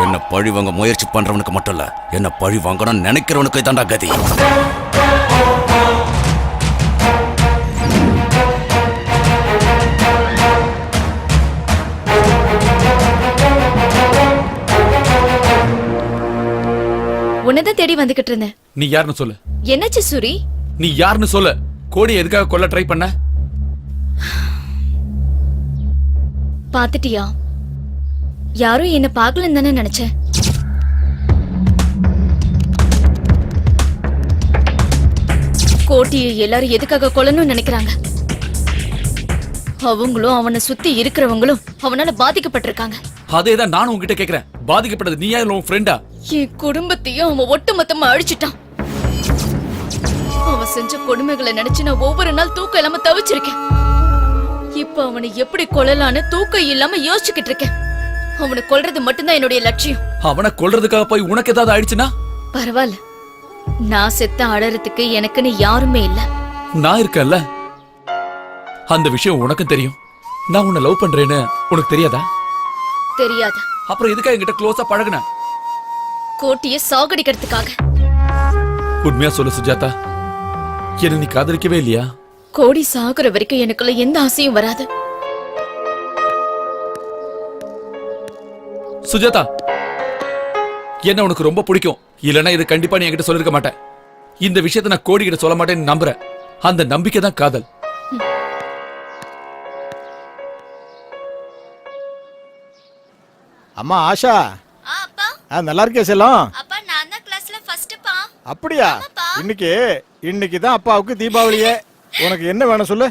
என்ன பழி வாங்க முயற்சி பண்றவனுக்கு மட்டும் இல்ல, என்ன பழி வாங்கணும்னு நினைக்கிறவனுக்கு இதாண்டா கதி. உன்னதான் தேடி வந்துகிட்டு இருந்தேன். நீ யாருன்னு சொல்லு. என்னாச்சு சூரி? நீ யாருன்னு சொல்லு. கோடி எதுக்காக கொல்ல ட்ரை பண்ண? பாத்துட்டியா? யாரும் என்ன பார்க்கலன்னு தானே நினைச்சேன். கோட்டியை எல்லாரும் எதுக்காக கொல்லணும்னு நினைக்கிறாங்க? அவங்களும் அவனை சுத்தி இருக்கிறவங்களும் அவனால பாதிக்கப்பட்டிருக்காங்க. அதேதான் நானும் உன்கிட்ட கேக்குறேன். பாதிக்கப்பட்டது நீயா இல்ல உன் ஃப்ரெண்டா? என் குடும்பத்தையும் அவன் ஒட்டுமொத்தமா அழிச்சிட்டான். அவன் செஞ்ச கொடுமைகளை நினைச்சு நான் ஒவ்வொரு நாள் தூக்கம் இல்லாம தவிச்சிருக்கேன். இப்ப அவனை எப்படி கொல்லலான்னு தூக்கம் இல்லாம யோசிச்சுக்கிட்டு இருக்கேன். அவனை கொல்றது மட்டும்தான் என்னுடைய லட்சியம். அவனை கொல்றதுக்காக போய் உனக்கு ஏதாவது ஆயிடுச்சுன்னா? பரவாயில்ல, நான் செத்த அழறதுக்கு எனக்குன்னு யாருமே இல்ல. நான் இருக்கேன்ல. அந்த விஷயம் உனக்கும் தெரியும். நான் உன்னை லவ் பண்றேன்னு உனக்கு தெரியாதா? தெரியாது. அப்புறம் எதுக்காக என்கிட்ட க்ளோஸா பழகுன? கோட்டியை சாகடிக்கிறதுக்காக. உண்மையா சொல்லு சுஜாதா, என்ன நீ காதலிக்கவே இல்லையா? கோடி சாகுற வரைக்கும் எனக்குள்ள எந்த ஆசையும் வராது. சுஜாதா, என்ன உனக்கு ரொம்ப பிடிக்கும். இல்லனா இது கண்டிப்பா நீ என்கிட்ட சொல்லிருக்க மாட்டேன். இந்த விஷயத்தை நான் கோடி கிட்ட சொல்ல மாட்டேன்னு நம்புறேன். அந்த நம்பிக்கை தான் காதல். அம்மா ஆஷா, நல்லா இருக்கே செல்லம். அப்பா நான் தான் கிளாஸ்ல ஃபர்ஸ்ட் பா. அப்படியா? இன்னைக்கு தான் அப்பாவுக்கு தீபாவளியே. உனக்கு என்ன வேணும் சொல்லு.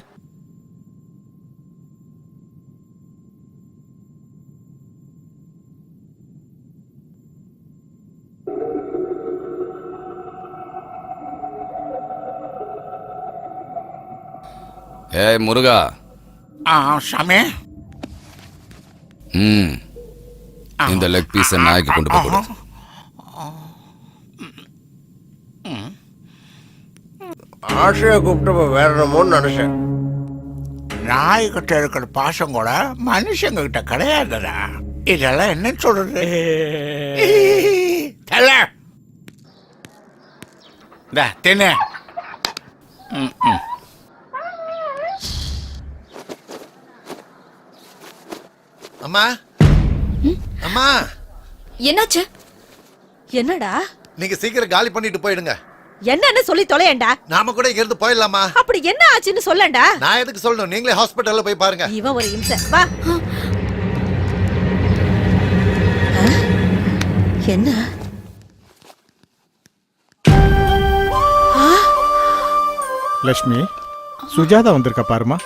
ஏய் முருகா. சாமி. இந்த லெக் பீஸை நாய்க்கு கொண்டு போய் கொடு. ஆசையை கூப்பிட்டு வேற என்னமோன்னு நினைச்சேன். நாய்கிட்ட இருக்கிற பாசம் கூட மனுஷங்க கிட்ட கிடையாதுடா. இதெல்லாம் என்ன சொல்றது? தின்னு. அம்மா, அம்மா. என்னாச்சு? என்னடா? நீங்க சீக்கிரம் காலி பண்ணிட்டு போயிடுங்க. என்னன்னு சொல்லி தொலையண்டா. நாம கூட இங்க இருந்து போயிடலாமா? அப்படி என்ன ஆச்சுன்னு சொல்லண்டா. நான் எதுக்கு சொல்லணும்? நீங்களே ஹாஸ்பிடல்ல போய் பாருங்க. இவன் ஒரு இம்சை. வா. என்ன? லட்சுமி, சுஜாதா வந்திருக்கா பாருமா.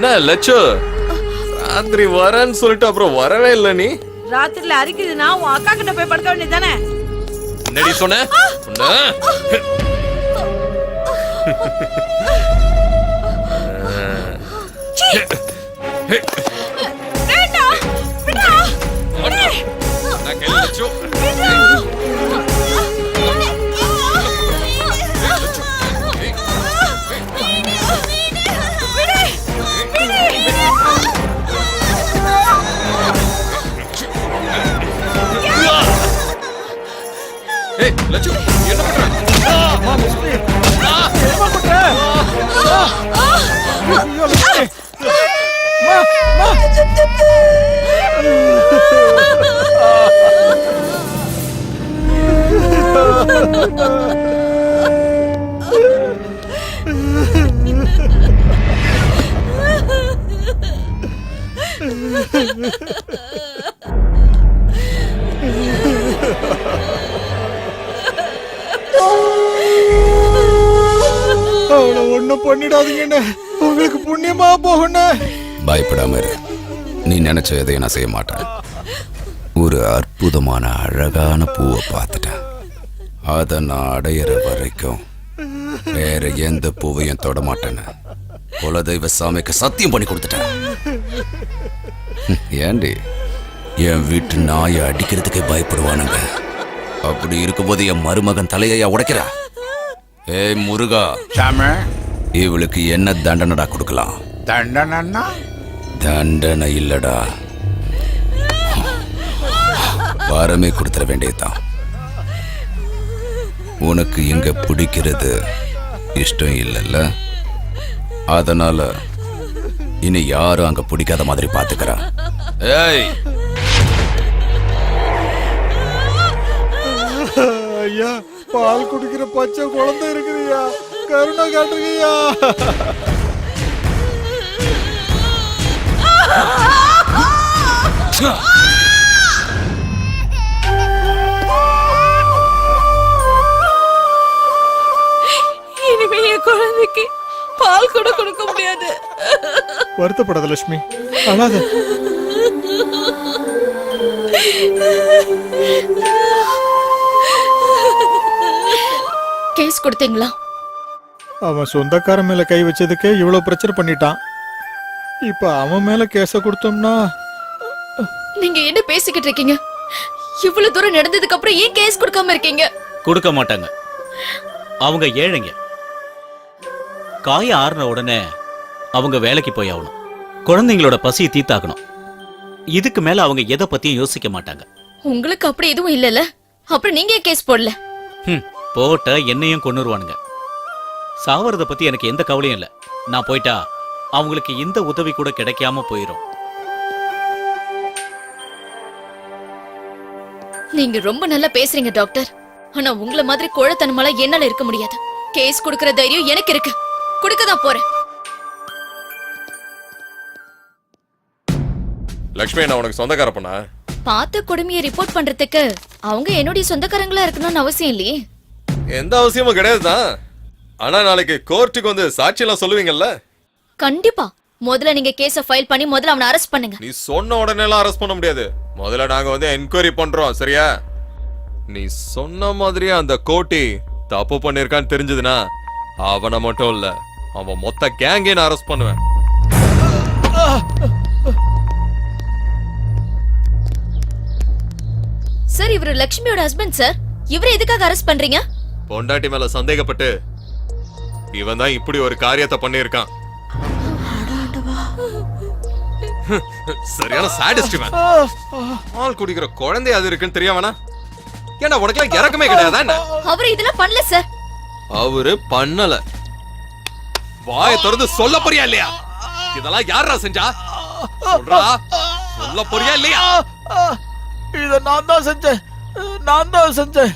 என்ன லட்சு, ராத்திரி வரேன்னு சொல்லிட்டு அப்புறம் வரவே இல்ல. நீ ராத்திரில அரிக்குதுன்னா உன் அக்கா கிட்ட போய் படுக்க வேண்டியதானே? என்னடி சொன்ன? லட்சு, என்ன பண்ற? ஒண்ணும் பண்ணிடாதீங்கன்னு உங்களுக்கு புண்ணியமா போகணும். பயப்படாம இரு. நீ நினைச்ச எதையும் நான் செய்ய மாட்டேன். ஒரு அற்புதமான அழகான பூவை பார்த்துட்டேன். அதை நான் அடையிற வரைக்கும் வேற எந்த பூவையும் தொட மாட்டேன்னு குலதெய்வ சாமிக்கு சத்தியம் பண்ணி கொடுத்துட்டேன். ஏண்டி என் வீட்டு நாயை அடிக்கிறதுக்கே பயப்படுவானுங்க. அப்படி இருக்கும்போது என் மருமகன் தலையா உடைக்கிறா? ஏய் முருகா, சாமி, இவளுக்கு என்ன தண்டனைடா கொடுக்கலாம்? தண்டனைன்னா? தண்டனை இல்லடா, வரமே கொடுத்துட வேண்டியதுதான். உனக்கு இங்க பிடிக்கிறது இஷ்டம் இல்லைல்ல, அதனால இனி யாரும் அங்க பிடிக்காத மாதிரி பாத்துக்கிறா. ஏய் ஐயா, பால் குடிக்கிற பச்சை குழந்தை இருக்குதுயா, கருணை காட்டுங்கய்யா. இனிமே என் குழந்தைக்கு பால் கூட கொடுக்க முடியாது. வருத்தப்படாத லட்சுமி, அழாத. கேஸ் கொடுத்தீங்களா? அவன் சொந்தக்காரன் மேல கை வச்சதுக்கே இவ்வளவு பிரச்சனை பண்ணிட்டான். இப்ப அவன் மேல கேஸ கொடுத்தோம்னா நீங்க என்ன பேசிக்கிட்டு இருக்கீங்க? இவ்வளவு தூரம் நடந்ததுக்கு அப்புறம் ஏன் கேஸ் கொடுக்காம இருக்கீங்க? கொடுக்க மாட்டாங்க. அவங்க ஏழைங்க. காய ஆறுன உடனே அவங்க வேலைக்கு போய் ஆகணும். குழந்தைங்களோட பசியை தீத்தாக்கணும். இதுக்கு மேல அவங்க எதை பத்தியும் யோசிக்க மாட்டாங்க. உங்களுக்கு அப்படி எதுவும் இல்லல, அப்புறம் நீங்க ஏன் கேஸ் போடல? போட்ட என்னையும் கொன்னுருவானுங்க. சாவறத பத்தி எனக்கு எந்த கவலையும் இல்ல. நான் போயிட்டா அவங்களுக்கு எந்த உதவி கூட கிடைக்காம போயிரும். நீங்க ரொம்ப நல்லா பேசுறீங்க டாக்டர். ஆனா உங்கள மாதிரி கோழத்தனமால என்னால இருக்க முடியாது. கேஸ் கொடுக்கற தைரியம் எனக்கு இருக்கு. கொடுக்க தான் போறேன். லக்ஷ்மி, நான் உனக்கு சொந்தக்கார பண்ணா? பார்த்த கொடுமையை ரிப்போர்ட் பண்றதுக்கு அவங்க என்னுடைய சொந்தக்காரங்களா இருக்கணும்னு அவசியம் இல்லையே. எந்த அவசியமும் கிடையாதுதான். ஆனா நாளைக்கு கோர்ட்டுக்கு வந்து சாட்சி எல்லாம் சொல்லுவீங்கல்ல? கண்டிப்பா. முதல்ல நீங்க கேஸ ஃபைல் பண்ணி முதல்ல அவனை அரெஸ்ட் பண்ணுங்க. நீ சொன்ன உடனே எல்லாம் அரெஸ்ட் பண்ண முடியாது. முதல்ல நாங்க வந்து என்கொயரி பண்றோம், சரியா? நீ சொன்ன மாதிரியே அந்த கோட்டி தப்பு பண்ணிருக்கான்னு தெரிஞ்சதுன்னா அவனை மட்டும் இல்ல, அவன் மொத்த கேங்கே நான் அரெஸ்ட் பண்ணுவேன். சார், இவரு லட்சுமியோட ஹஸ்பண்ட் சார். இவரை எதுக்காக அரெஸ்ட் பண்றீங்க? பொண்டாட்டி மேல சந்தேகப்பட்டு இவன் தான் இப்படி ஒரு காரியத்தை பண்ணிருக்கான். சரியான சாடிஸ்ட் இவன். பால் குடிக்கிற குழந்தை அது இருக்குன்னு தெரியாமனா? ஏன்னா உனக்கு இறக்கமே கிடையாதா? அவரு இதெல்லாம் பண்ணல சார். அவரு பண்ணல. வாயை திறந்து சொல்ல போறியா இல்லையா? இதெல்லாம் யாரா செஞ்சா? சொல்றா, சொல்ல போறியா இல்லையா? இத நான் தான் செஞ்சேன்.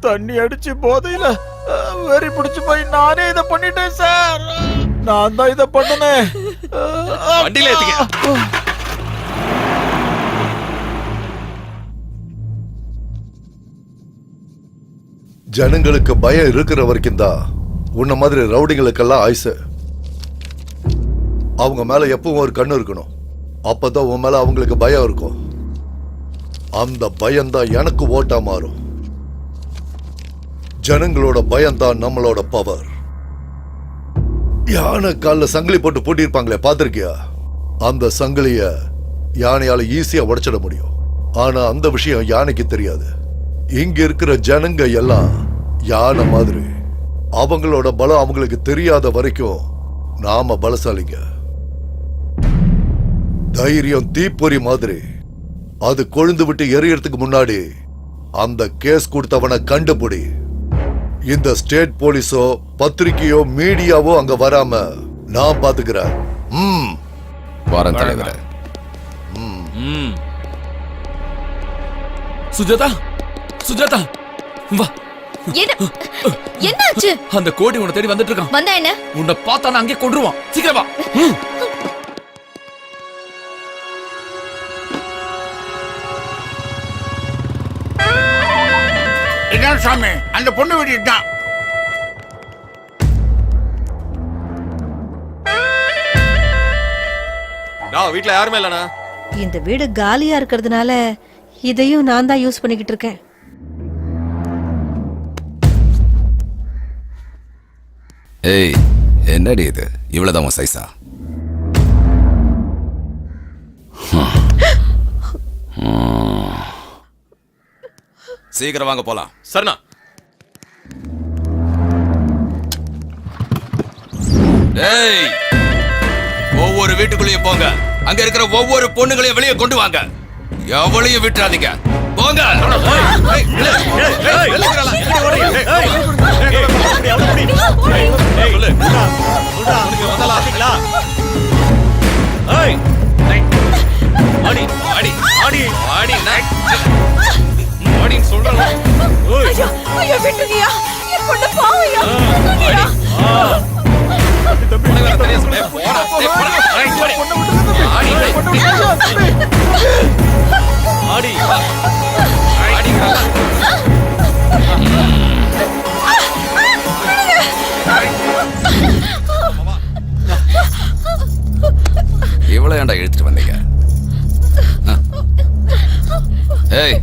தண்ணி அடிச்சு போதையில வெறி பிடிச்சு போய் நானே இத பண்ணிட்டேன் சார். நான் தான் இத பண்ணனேன். வண்டியில ஏத்துக்க. ஜனங்களுக்கு பயம் இருக்கிற வரைக்கும் தான் உன்ன மாதிரி ரவுடிங்களுக்கெல்லாம் ஆயுசு. அவங்க மேல எப்பவும் ஒரு கண்ணு இருக்கணும். அப்பதான் உன் மேல அவங்களுக்கு பயம் இருக்கும். அந்த பயம்தான் எனக்கு ஓட்டா மாறும். ஜனங்களோட பயம்தான் நம்மளோட பவர். யானை கால்ல சங்கிலி போட்டு பூட்டியிருப்பாங்களே, பாத்திருக்கியா? அந்த சங்கிலிய யானையால ஈஸியா உடைச்சிட முடியும். ஆனா அந்த விஷயம் யானைக்கு தெரியாது. இங்க இருக்கிற ஜனங்க எல்லாம் யானை மாதிரி. அவங்களோட பலம் அவங்களுக்கு தெரியாத வரைக்கும் நாம பலசாலிங்க. தைரியம் தீப்பொறி மாதிரி. அது கொழுந்து விட்டு எரியறதுக்கு முன்னாடி அந்த கேஸ் கொடுத்தவனை கண்டுபிடி. இந்த ஸ்டேட் போலீஸோ பத்திரிகையோ மீடியாவோ அங்க வராம நான் பாத்துக்கிறேன். வாரம் தலைவரே. சுஜாதா வா. என்னாச்சு? அந்த கோடி உன்னை தேடி வந்துட்டு இருக்கான். வந்தா என்ன? உன்னை பார்த்தா நான் அங்கே கொன்றுவான். சீக்கிரம் வா. இதான் சாமி, அந்த பொண்ணு வீடு தான். வீட்டுல யாருமே இல்லனா? இந்த வீடு காலியா இருக்கிறதுனால இதையும் நான் தான் யூஸ் பண்ணிக்கிட்டு இருக்கேன். ஏய், என்னடி இது? இவ்வளவுதான் உன் சைஸா? சீக்கிரம் வாங்க போலாம். சரிண்ணா. ஏய், ஒவ்வொரு வீட்டுக்குள்ளேயும் போங்க. அங்க இருக்கிற ஒவ்வொரு பொண்ணுங்களையும் வெளியே கொண்டு வாங்க. எவளையும் விட்டுறாதீங்க. போங்க. இவ்வளவு ஏன்டா இழுத்துட்டு வந்தீங்க? ஏய்,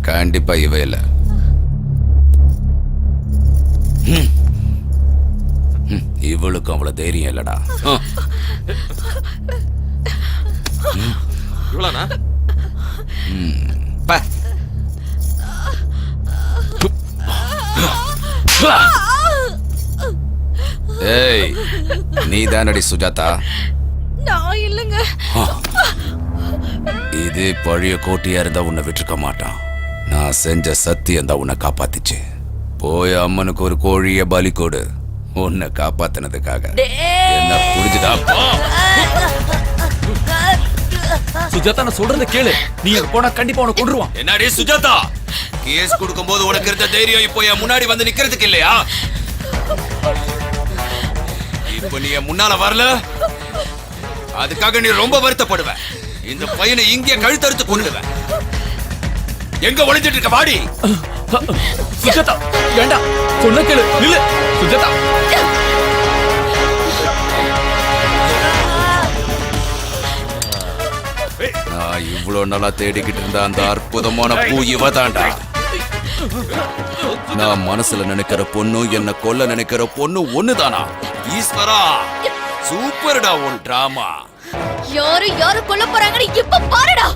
கண்டிப்பா இவ இல்ல. இவளுக்கும் அவ்வளவு தைரியம் இல்லடா. இவ்வளோண்ணா? ஏய், நீ தானடி சுஜாதா? நான் இல்லைங்க. இது பழைய கோட்டையா இருந்தா உன்னை விட்டுருக்க மாட்டான். நான் செஞ்ச சத்தியம் தான் உன்னை காப்பாத்திச்சு. போய் அம்மனுக்கு ஒரு கோழிய பலி கொடு, உன்னை காப்பாத்தினதுக்காக. என்ன புரிஞ்சுதா? சுஜாதா, நான் சொல்றத கேளு. நீ அங்க போனா கண்டிப்பா உனக்கு கொன்றுவான். என்னடி சுஜாதா, கேஸ் கொடுக்கும்போது உனக்கு இருந்த தைரியம் இப்போ என் முன்னாடி வந்து நிக்கிறதுக்கு இல்லையா? இப்ப நீ என் முன்னால வரல, அதுக்காக நீ ரொம்ப வருத்தப்படுவ. இந்த பையனை இங்கே கழுத்தறுத்து கொண்டுடுவேன். எங்க ஒளிஞ்சிட்டு இருக்க? வாடி. சுஜாதா, வேண்டாம். சொன்ன கேளு. நில்லு சுஜாதா. நான் இவ்வளவு நாளா தேடிக்கிட்டு இருந்த அந்த அற்புதமான பூ இவதாண்டா. நான் மனசுல நினைக்கிற பொண்ணு, என்ன கொல்ல நினைக்கிற பொண்ணு ஒண்ணுதானா? ஈஸ்வரா, சூப்பர்டா உன் டிராமா. யாரு யாரு கொல்ல போறாங்கன்னு இப்ப பாருடா.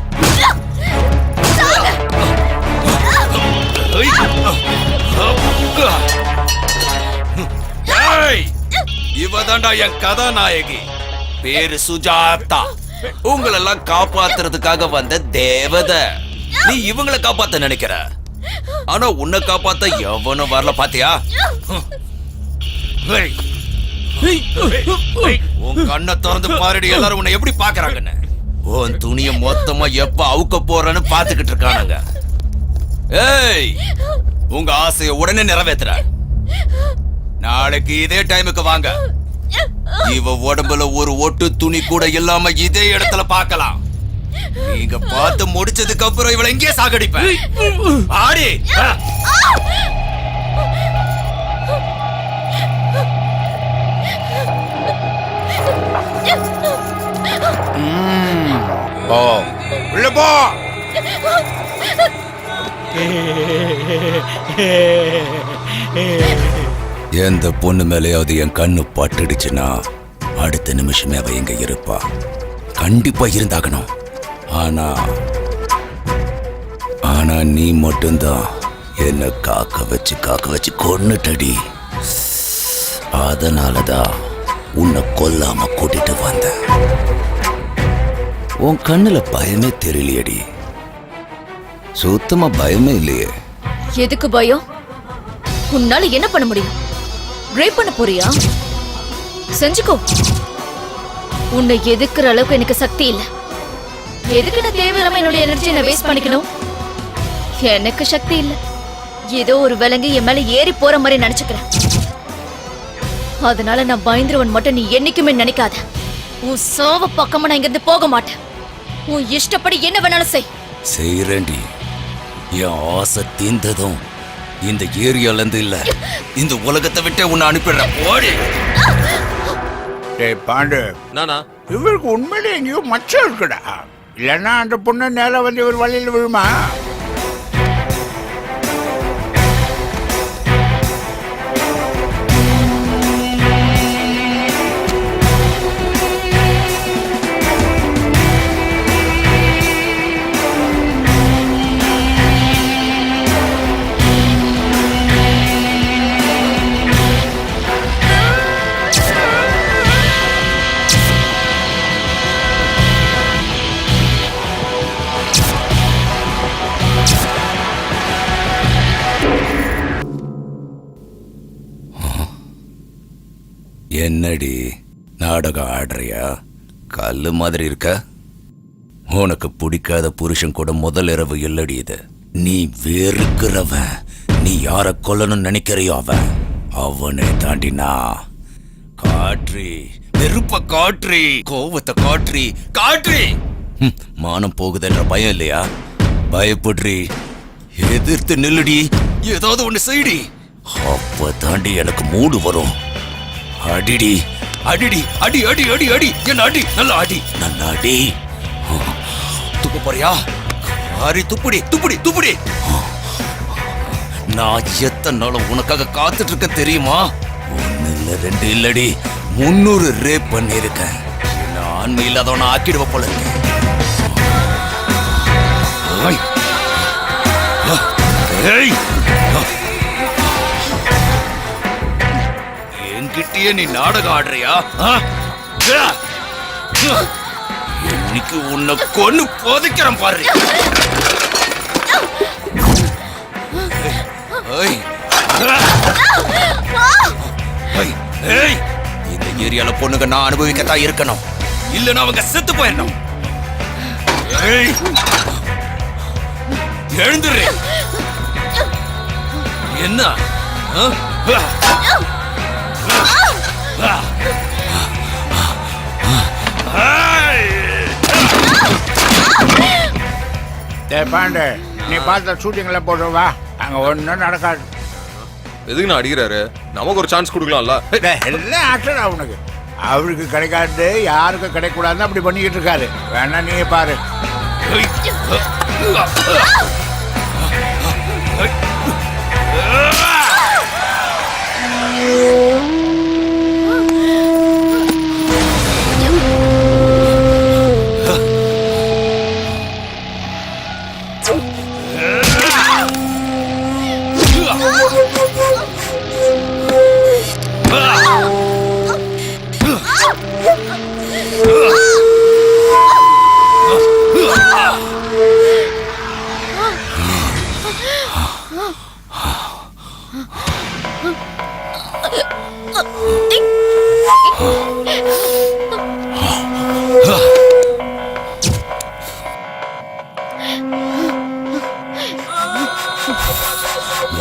இவதாண்டா என் கதாநாயகி. பேரு சுஜாதா. உங்களெல்லாம் காப்பாத்துறதுக்காக வந்த தேவதை. நீ இவங்களை காப்பாத்த நினைக்கிற, ஆனா உன்னை காப்பாத்த எவனும் வரல. பாத்தியா? உன் கண்ணை திறந்து பாருடி. எல்லாரும் உன்னை எப்படி பாக்குறாங்கன்னு. உன் துணிய மொத்தமா எப்ப அவுக்க போறன்னு பாத்துக்கிட்டு இருக்கானுங்க. ஏய், உங்க ஆசைய உடனே நிறைவேத்துற. நாளைக்கு இதே டைமுக்கு வாங்க. இவ உடம்புல ஒரு ஒட்டு துணி கூட இல்லாம இதே இடத்துல பார்க்கலாம். நீங்க பார்த்து முடிச்சதுக்கு அப்புறம் இவளை இங்கே சாகடிப்பேன். ஆடி. போ, உள்ள போ. எந்த பொண்ணு மேலேயாவது என் கண்ணு பட்டுடுச்சுன்னா அடுத்த நிமிஷமே அவ எங்க இருப்பா. கண்டிப்பா இருந்தாகணும். ஆனா நீ மட்டும்தான் என்ன காக்க வச்சு கொன்னுட்டடி. அதனாலதான் உன்னை கொல்லாம கூட்டிட்டு வந்த. உன் கண்ணுல பயமே தெரியலையடி. சுத்தமா பயமே இல்லையே. எதுக்கு பயம்? உன்னால என்ன பண்ண முடியும்? ரேப் பண்ண போறியா? செஞ்சுக்கோ. உன்னை எதுக்குற அளவுக்கு எனக்கு சக்தி இல்ல. எதுக்கு நான் தேவையில்லாம என்னோட எனர்ஜியை நான் வேஸ்ட் பண்ணிக்கணும்? எனக்கு சக்தி இல்ல. ஏதோ ஒரு விலங்கு என் மேல ஏறி போற மாதிரி நினைச்சுக்கிறேன். அதனால நான் பயந்துருவன் மட்டும் நீ என்னைக்குமே நினைக்காத. உன் சாவ பக்கமா நான் இங்கிருந்து போக மாட்டேன். உன் இஷ்டப்படி என்ன வேணாலும் செய். செய்யறேன்டி. என் ஆசை தீர்ந்ததும் இந்த ஏரியால இருந்து இல்ல, இந்த உலகத்தை விட்டு உன்னை அனுப்பிடுறேன். போடி. டேய் பாண்டு, நானா? இவருக்கு உண்மையிலே எங்கேயோ மச்சம் இருக்குடா. இல்லைன்னா அந்த பொண்ணு நேரம் வந்து இவர் வழியில் விழுமா? என்னடி நாடகம் ஆடுறியா? கல்லு மாதிரி இருக்க. உனக்கு பிடிக்காத புருஷன் கூட முதல் இரவு இல்லடி இது. நீ வெறுக்கிறவன், நீ யார கொல்லணும்னு நினைக்கிறியோ அவனை தாண்டினா காற்றி, நெருப்ப காற்றி, கோவத்தை காற்றி காற்றி. மானம் போகுதுன்ற பயம் இல்லையா? பயப்படுறி, எதிர்த்து நில்லுடி, ஏதாவது ஒண்ணு செய்டி. அப்ப தாண்டி எனக்கு மூடு வரும். அடிடி அடிடி அடி அடி அடி அடி என்ன அடி, நல்லா அடி, நல்லா அடி. துப்பு போறியா? அரி துப்புடி துப்புடி துப்புடி. நான் எத்தனை நாளும் உனக்காக காத்துட்டு இருக்க தெரியுமா? 1 இல்ல 2 இல்லடி 300 ரேப் பண்ணிருக்கேன். என்ன ஆண்மை இல்லாதவன ஆக்கிடுவ போல இருக்கு. என்கிட்டயே நீ நாடகம் ஆடுறியா? இன்னைக்கு உன்னை கொன்னு போதைக்கிறேன் பாரு. இந்த ஏரியால பொண்ணுங்க நான் அனுபவிக்கத்தான் இருக்கணும், இல்லன்னா அவங்க செத்து போயிடணும். எழுந்துரு. என்ன பாண்டு, நீ பார்த்த ஷூட்டிங்ல போடுவா, அங்க ஒன்றும் நடக்காது. எதுக்கு நான் அடிக்கிறாரு? நமக்கு ஒரு சான்ஸ் கொடுக்கலாம்ல. எல்லாம் ஆக்டர் அவனுக்கு, அவருக்கு கிடைக்காது யாருக்கும் கிடைக்கூடாதுன்னு அப்படி பண்ணிக்கிட்டு இருக்காரு. வேணா நீ பாரு.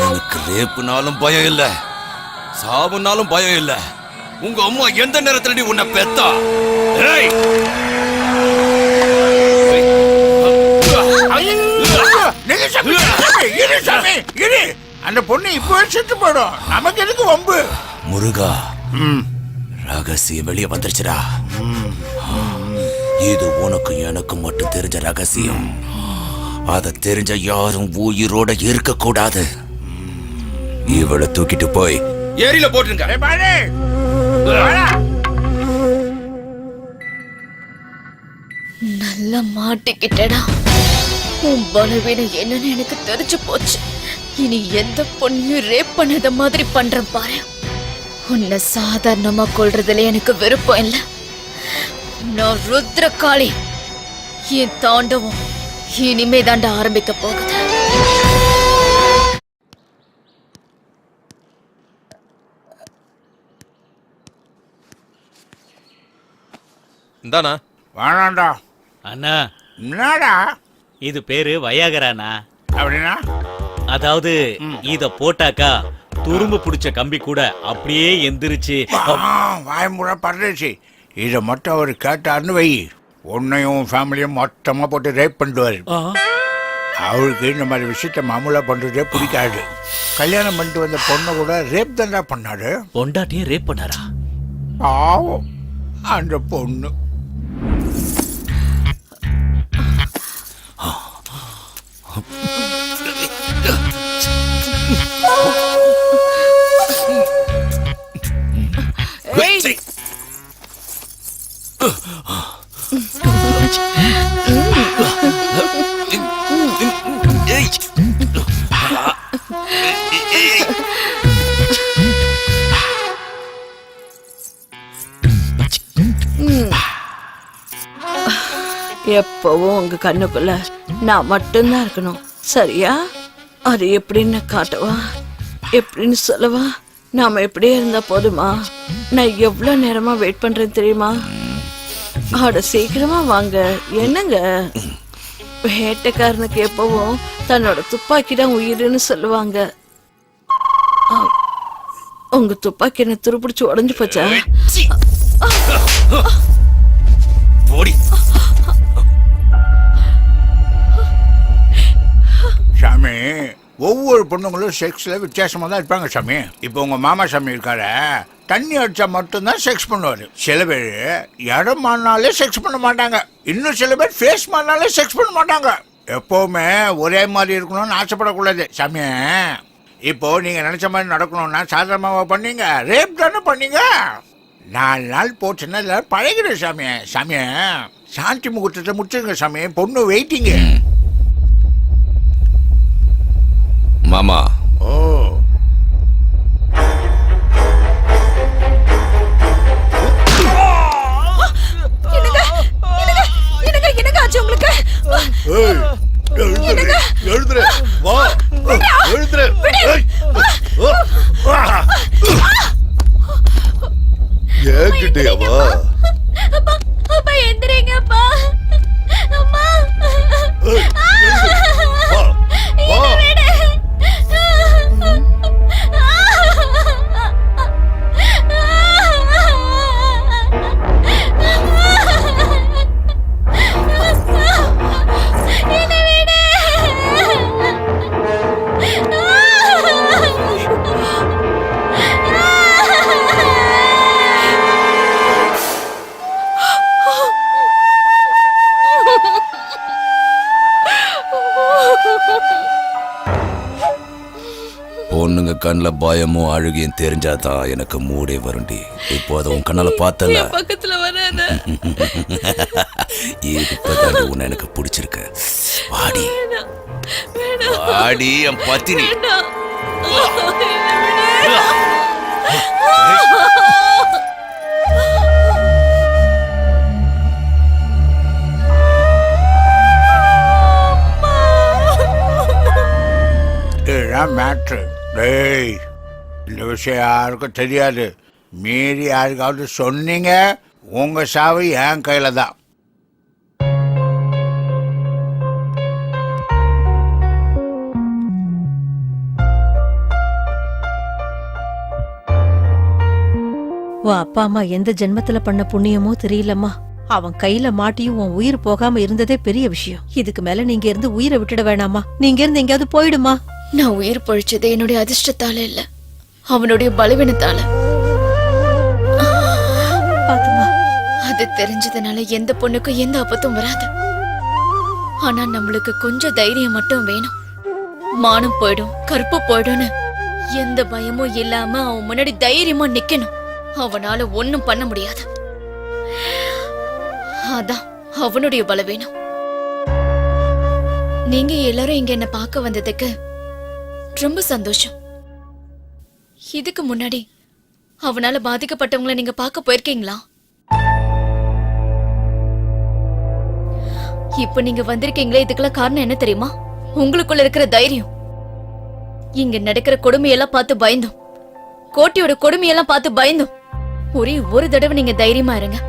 எனக்கு ரேப்புனாலும் பயம் இல்ல, சாவுனாலும் பயம் இல்ல. உங்க அம்மா எந்த நேரத்துல நீ உன்னை பெத்தா? அந்த பொண்ணு இப்போ செத்து போடும், நமக்கு எதுக்கு வம்பு? முருகா, ரகசியம் வெளியே வந்துருச்சுடா. இது உனக்கு எனக்கு மட்டும் தெரிஞ்ச ரகசியம். அத தெரிஞ்ச யாரும் உயிரோட இருக்க கூடாது. இவளை தூக்கிட்டு போய் ஏரியில போட்டுருங்க. நல்லா மாட்டிக்கிட்டடா. உன் பலவீனம் என்னன்னு எனக்கு தெரிஞ்சு போச்சு. இனி எந்த பொண்ணையும் ரேப் பண்ணத மாதிரி பண்றேன் பாரு. உன்னை சாதாரணமா கொல்றதுல எனக்கு விருப்பம் இல்ல. நான் ருத்ரகாளி. என் தாண்டவம் இனிமே தாண்ட ஆரம்பிக்க போகுது. இந்தானா? வேணாண்டா. அண்ணா, என்னடா இது பேரு வயாகரானா? அப்படின்னா அதாவது இத போட்டாக்கா துரும்பு பிடிச்ச கம்பி கூட அப்படியே எந்திரிச்சு வாய்முறை பறந்துச்சு. இதை மட்டும் அவர் கேட்டாருன்னு வை, உன்னையும் ஃபேமிலியும் மொத்தமா போட்டு ரேப் பண்ணிடுவாரு. அவருக்கு இந்த மாதிரி விஷயத்த மாமூலா பண்றதே பிடிக்காது. கல்யாணம் பண்ணிட்டு வந்த பொண்ணை கூட ரேப் தான்டா பண்ணாரு. பொண்டாட்டியே ரேப் பண்ணாரா? பாவம் அந்த பொண்ணு. எப்பவும் உங்க கண்ணுக்குள்ள நான் மட்டும்தான் இருக்கணும், சரியா? அது எப்படின்னு காட்டவா, எப்படின்னு சொல்லவா? நாம எப்படியே இருந்தா போதுமா? நான் எவ்வளவு நேரமா வெயிட் பண்றேன் தெரியுமா? அட சீக்கிரமா வாங்க. என்னங்க, வேட்டைக்காரனுக்கு எப்பவும் தன்னோட துப்பாக்கி தான் உயிருன்னு சொல்லுவாங்க. உங்க துப்பாக்கி என்ன துருப்பிடிச்சு உடஞ்சு போச்சா? சாமி, ஒவ்வொரு பொண்ணுங்களும் செக்ஸ்ல வித்தியாசமா தான் இருப்பாங்க சாமி. இப்போ உங்க மாமா சாமி இருக்காரு, தண்ணி அடிச்சா மட்டும்தான் செக்ஸ் பண்ணுவாரு. சில பேர் இடம் மாறினாலே செக்ஸ் பண்ண மாட்டாங்க. இன்னும் சில பேர் ஃபேஸ் மாறினாலே செக்ஸ் பண்ண மாட்டாங்க. எப்பவுமே ஒரே மாதிரி இருக்கணும்னு ஆசைப்படக்கூடாது சாமி. இப்போ நீங்க நினைச்ச மாதிரி நடக்கணும்னா சாதாரணமாக பண்ணீங்க, ரேப் தானே பண்ணீங்க. 4 நாள் போச்சுன்னா எல்லாரும் பழகிடும் சாமி. சாமி, சாந்தி முகூர்த்தத்தை முடிச்சிருங்க சாமி. பொண்ணு வெயிட்டிங்க. மாமா, ஓ, என்னங்க ஆச்சு உங்களுக்கு? எழுதுற வா, எழுதுற. ஏங்கிட்டே வா. அப்பா எந்திரிங்கப்பா. அம்மா வா, வா. பொண்ணுங்க கண்ணில் பயமும் அழுகையும் தெரிஞ்சாதான் எனக்கு மூடே வருண்டி. இப்போ அதை உன் கண்ணால பார்த்தல, பக்கத்துல வராத. இப்பதான் உன்னை எனக்கு பிடிச்சிருக்கு. வாடி வாடி என் பத்தினி. இதுதான் மேட்ரு. டேய், இந்த விஷயம் யாருக்கும் தெரியாது. மீறி யாருக்காவது சொன்னீங்க, உங்க சாவு என் கையில தான். உன் அப்பா அம்மா எந்த ஜென்மத்துல பண்ண புண்ணியமோ தெரியலம்மா. அவன் கையில மாட்டியும் உன் உயிர் போகாம இருந்ததே பெரிய விஷயம். இதுக்கு மேல நீங்க இருந்து உயிரை விட்டுட வேணாமா? நீங்க இருந்து எங்கேயாவது போயிடுமா? நான் உயிர் பொழிச்சது என்னுடைய அதிர்ஷ்டத்தால இல்ல, அவனுடைய பலவீனத்தால. அது தெரிஞ்சதுனால எந்த பொண்ணுக்கும் எந்த ஆபத்தும் வராது. ஆனா நம்மளுக்கு கொஞ்சம் தைரியம் மட்டும் வேணும். மானம் போயிடும், கற்பு போயிடும்னு எந்த பயமும் இல்லாம அவன் முன்னாடி தைரியமா நிக்கணும். அவனால ஒண்ணும் பண்ண முடியாது. அதான் அவனுடைய பலவீனம். நீங்க எல்லாரும் இங்க என்ன பார்க்க வந்ததுக்கு ரொம்ப சந்தோஷம். இதுக்கு முன்னாடி அவனால பாதிக்கப்பட்டவங்களை நீங்க பார்க்க போயிருக்கீங்களா? இப்ப நீங்க வந்திருக்கீங்களே, இதுக்கெல்லாம் காரணம் என்ன தெரியுமா? உங்களுக்குள்ள இருக்கிற தைரியம். இங்க நடக்கிற கொடுமையெல்லாம் பார்த்து பயந்தோம், கோட்டியோட கொடுமையெல்லாம் பார்த்து பயந்தோம். ஒரே ஒரு தடவை நீங்க தைரியமா இருங்க.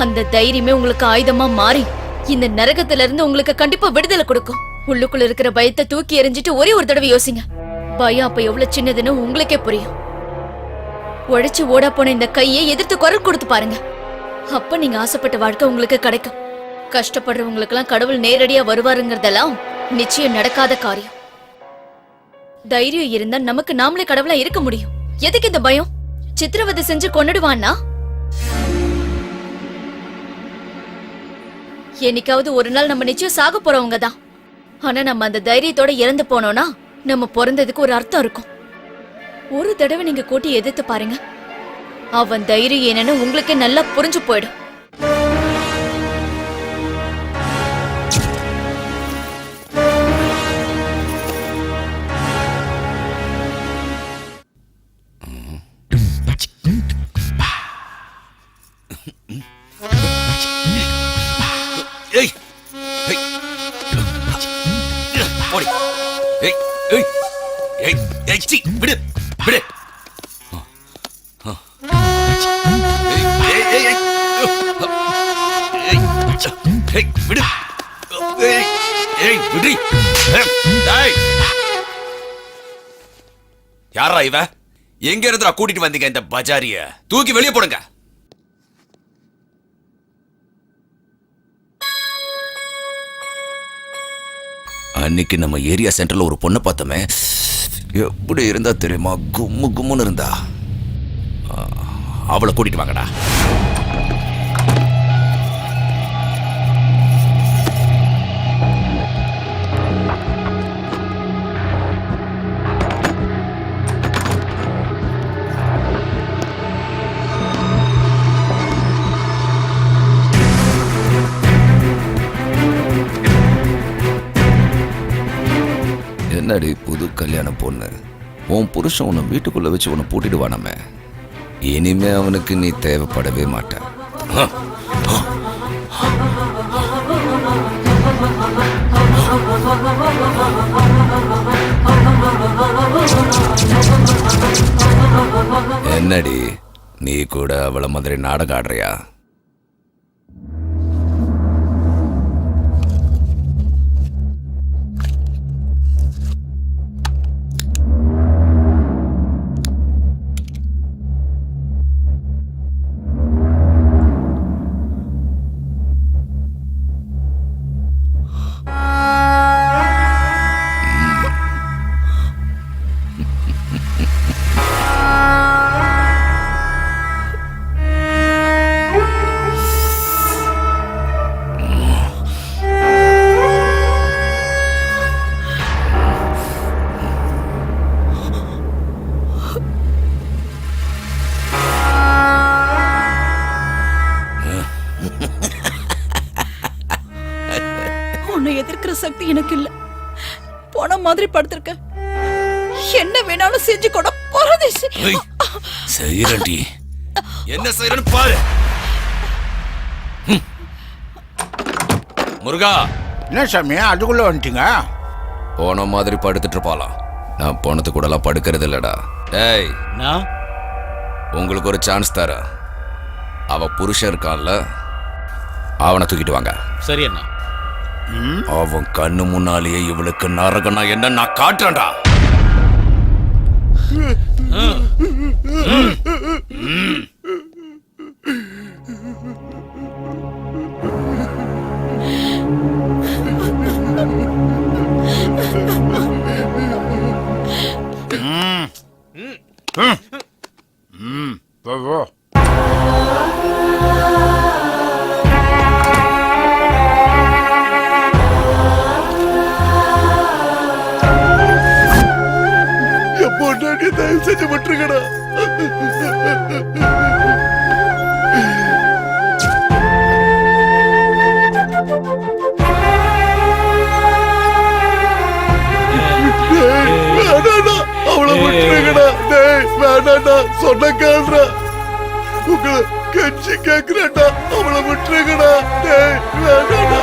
அந்த தைரியமே உங்களுக்கு ஆயுதமா மாறி இந்த நரகத்துல இருந்து உங்களுக்கு கண்டிப்பா விடுதலை கொடுக்கும். உள்ளுக்குள்ள இருக்கிற பயத்தை தூக்கி எறிஞ்சிட்டு ஒரே ஒரு தடவை யோசிங்க. பயம் அப்ப எவ்வளவு சின்னதுன்னு உங்களுக்கே புரியும். உழைச்சு ஓடா போன இந்த கையை எதிர்த்து குரல் கொடுத்து பாருங்க. அப்ப நீங்க ஆசைப்பட்ட வாழ்க்கை உங்களுக்கு கிடைக்கும். கஷ்டப்படுறவங்களுக்கு எல்லாம் கடவுள் நேரடியா வருவாருங்கிறதெல்லாம் நிச்சயம் நடக்காத காரியம். தைரியம் இருந்தா நமக்கு நாமளே கடவுளா இருக்க முடியும். எதுக்கு இந்த பயம்? சித்திரவதை செஞ்சு கொன்னுடுவான்னா? என்னைக்காவது ஒரு நாள் நம்ம நிச்சயம் சாக போறவங்க தான். ஆனா நம்ம அந்த தைரியத்தோட இறந்து போனோம்னா நம்ம பிறந்ததுக்கு ஒரு அர்த்தம் இருக்கும். ஒரு தடவை நீங்க கூட்டி எதிர்த்து பாருங்க. அவன் தைரியம் என்னன்னு உங்களுக்கே நல்லா புரிஞ்சு போயிடும். ஏய் ஏய் ஓடி ஏய் ஏய் ஏய் ஏய் சி விடு விடு விடு. விடுறி. யாரா இவ? எங்க இருந்தா கூட்டிட்டு வந்தீங்க இந்த பஜாரிய? தூக்கி வெளியே போடுங்க. அன்னைக்கு நம்ம ஏரியா சென்டர்ல ஒரு பொண்ணை பார்த்தோமே, எப்படி இருந்தா தெரியுமா? கும்மு கும்முன்னு இருந்தா. அவளை கூட்டிட்டு வாங்கடா. என்னடி புது கல்யாண பொண்ணு, உன் புருஷன் உன்னை வீட்டுக்குள்ள வச்சு உன்னை பூட்டிடுவானாமே. இனிமே அவனுக்கு நீ தேவைப்படவே மாட்ட. என்னடி நீ கூட அவளை மாதிரி நாடகம் ஆடுறியா? உன்னை எதிர்க்கிற சக்தி எனக்கு இல்ல. போன மாதிரி படுத்திருக்க. என்ன வேணாலும் செஞ்சு கூட பரதேசி. செய்யறடி, என்ன செய்யறன்னு பாரு. முருகா. என்ன சாமி அதுக்குள்ள வந்துட்டீங்க? போன மாதிரி படுத்துட்டு இருப்பாளாம். நான் போனது கூட எல்லாம் படுக்கிறது இல்லடா. ஏய், உங்களுக்கு ஒரு சான்ஸ் தர. அவ புருஷன் இருக்கான்ல, அவனை தூக்கிட்டு வாங்க. சரி அண்ணா. அவன் கண்ணு முன்னாலேயே இவளுக்கு நரகனா என்ன நான் காட்டுறேன்டா. போ. தயவு செஞ்சு விட்டுருக்கடா. அவளை விட்டுருக்கடா. வேணாண்டா, சொன்ன கேள்றா. உங்களை கெஞ்சி கேக்குறேன்டா, அவளை விட்டுருக்கடா. வேணாண்டா.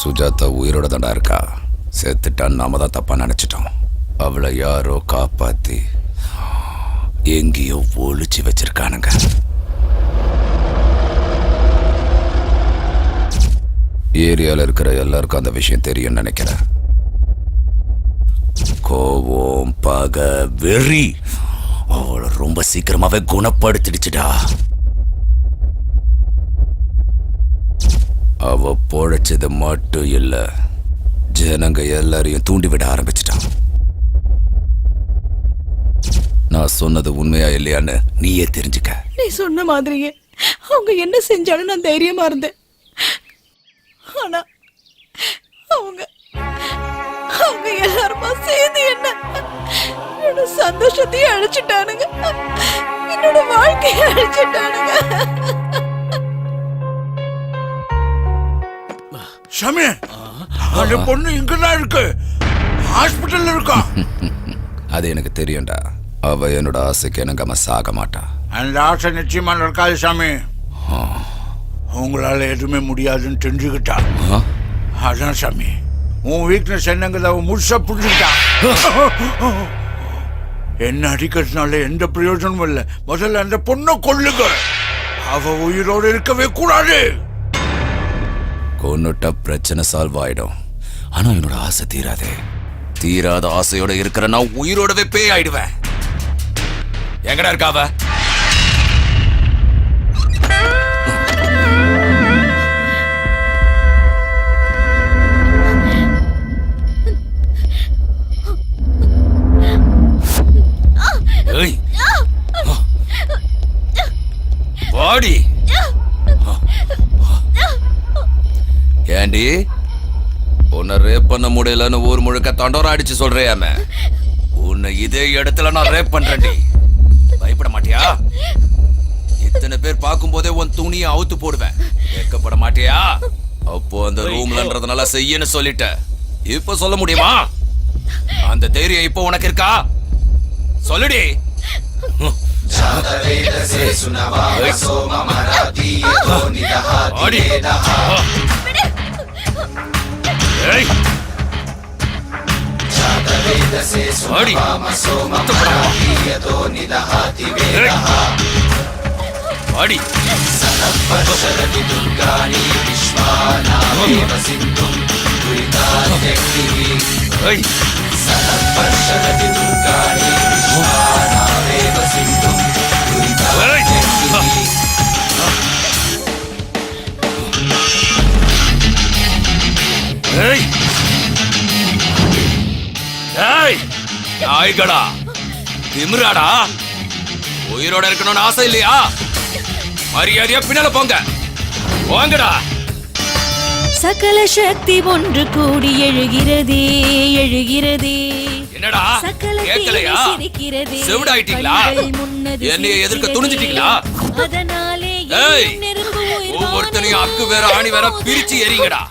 சுஜாதா உயிரோட தாண்டா இருக்கா. செத்துட்டான்னு நாம தான் தப்பா நினைச்சிட்டோம். அவளை யாரோ காப்பாத்தி எங்கேயோ ஒளிச்சு வச்சிருக்கானுங்க. ஏரியால இருக்கிற எல்லாருக்கும் அந்த விஷயம் தெரியும் நினைக்கிறேன். கோவம், பகை, வெறி அவளை ரொம்ப சீக்கிரமாவே குணப்படுத்திடுச்சுடா. அவ பொழைச்சது மட்டும் இல்ல, ஜனங்க எல்லாரையும் தூண்டிவிட ஆரம்பிச்சிட்டான். நான் சொன்னது உண்மையா இல்லையான்னு நீயே தெரிஞ்சுக்க. நீ சொன்ன மாதிரியே அவங்க என்ன செஞ்சாலும் நான் தைரியமா இருந்தேன். ஆனா அவங்க அவங்க எல்லாருமா சேர்ந்து என்னோட சந்தோஷத்தையும் அழிச்சிட்டானுங்க, என்னோட வாழ்க்கையை அழிச்சிட்டானுங்க. சாமி, அந்த பொண்ணு இங்கதான் இருக்கு, ஹாஸ்பிட்டல்ல இருக்கா. அது எனக்கு தெரியும்டா. அவ என்னோட ஆசைக்கு எனக்கு சாக மாட்டா. அந்த ஆசை நிச்சயமா நடக்காது சாமி. உங்களால எதுவுமே முடியாதுன்னு தெரிஞ்சுக்கிட்டா. அதான் சாமி, உன் வீக்னஸ் என்னங்கிறத அவன் முழுசா புரிஞ்சுக்கிட்டா. என்ன அடிக்கிறதுனால எந்த பிரயோஜனமும் இல்லை. முதல்ல அந்த பொண்ணை கொல்லுங்க. அவ உயிரோடு இருக்கவே கூடாது. கொன்னுட்டா பிரச்சனை சால்வ் ஆயிடும். ஆனா என்னோட ஆசை தீராதே. தீராத ஆசையோட இருக்கிற நான் உயிரோடவே பேய் ஆயிடுவேன். எங்கடா இருக்காவ? வாடி. ஏண்டி, உன்னை ரேப் பண்ண முடியலன்னு ஊர் முழுக்க தண்டோரம் அடிச்சு சொல்றியாமே, உன்னை இதே இடத்துல நான் ரேப் பண்றேன்டி. பயப்பட மாட்டியா? இத்தனை பேர் பார்க்கும் போதே உன் துணியை அவுத்து போடுவேன். கேட்கப்பட மாட்டியா? அப்போ அந்த ரூம்லன்றதுனால செய்யன்னு சொல்லிட்ட. இப்ப சொல்ல முடியுமா? அந்த தைரியம் இப்போ உனக்கு இருக்கா? சொல்லுடி. நாய்கடா, திமிராடா, உயிரோட இருக்கணும்னு ஆசை இல்லையா? மரியாதையா பின்னால போங்க. போங்கடா. சகல சக்தி ஒன்று கூடி எழுகிறதே எழுகிறதே. என்னடா கேட்கலையா? செவிடாயிட்டீங்களா? என்னைய எதிர்க்க துணிஞ்சிட்டீங்களா? ஒவ்வொருத்தனையும் அக்கு வேற ஆணி வேற பிரிச்சு எறிங்கடா.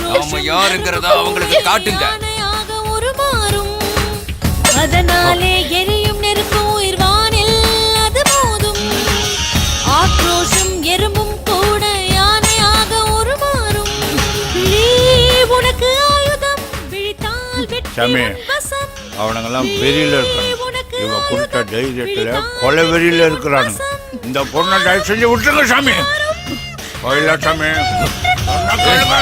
நாம யாருங்கிறத அவங்களுக்கு காட்டுங்க. அதனாலே எரியும் நெருப்பு உயிர் வானில் அது மோதும். ஆக்ரோஷம் எறும்பும் கூட யானையாக உருமாறும். உனக்கு ஆயுதம் விழித்தால் சாமி, அவனுங்கெல்லாம் வெறியில இருக்காங்க. இவன் கொடுத்த தைரியத்துல கொலை வெறியில இருக்கிறானுங்க. இந்த பொண்ணை தயவு செஞ்சு விட்டுருங்க சாமி. கோயிலா சாமி, கேளுங்க.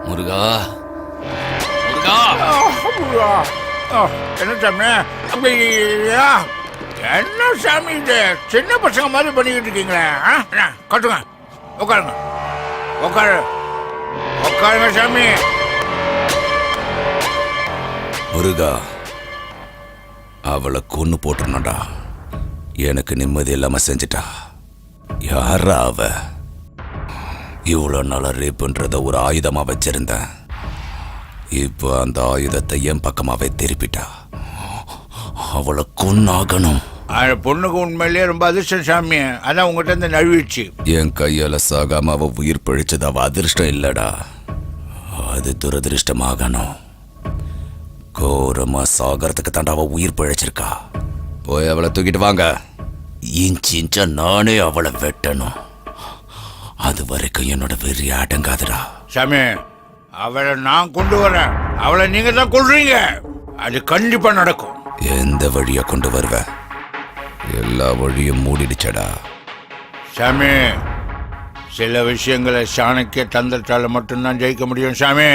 முருகா, என்ன சாமி, என்ன சாமி இது? சின்ன பசங்க மாதிரி பண்ணிக்கிட்டு இருக்கீங்களே. கட்டுங்க, உட்காருங்க, உட்காருங்க சாமி. முருகா, அவளை கொன்னு போட்டுருணும்டா. எனக்கு நிம்மதி இல்லாம செஞ்சுட்டா. யாரா அவ? இவ்வளவு நாள ரேப்புன்றத ஒரு ஆயுதமா வச்சிருந்தேன். இப்போ அந்த ஆயுதத்தை என் பக்கமாவே திருப்பிட்டா. அவளை கொன்னாகணும். அந்த பொண்ணுக்கு உண்மையிலேயே ரொம்ப அதிர்ஷ்டம் சாமி. அதான் உங்ககிட்ட இருந்து நழுவிடுச்சு. என் கையால சாகாம அவ உயிர் பிழைச்சது அவ அதிர்ஷ்டம் இல்லடா, அது துரதிருஷ்டமாகணும். கோரமா சாகறதுக்கு தாண்டா அவ உயிர் பிழைச்சிருக்கா. போய் அவளை தூக்கிட்டு வாங்க. இன்ச்சா நானே அவளை வெட்டணும். அது வரைக்கும் என்னோட வெறி அடங்காதுடா. சாமி, அவளை நான் கொண்டு வரேன். அவளை நீங்க தான் கொள்றீங்க. அது கண்டிப்பா நடக்கும். எந்த வழியா கொண்டு வருவ? எல்லா வழியும் மூடிடுச்சடா. சாமி, சில விஷயங்களை சாணக்கிய தந்திரத்தால மட்டும்தான் ஜெயிக்க முடியும் சாமி.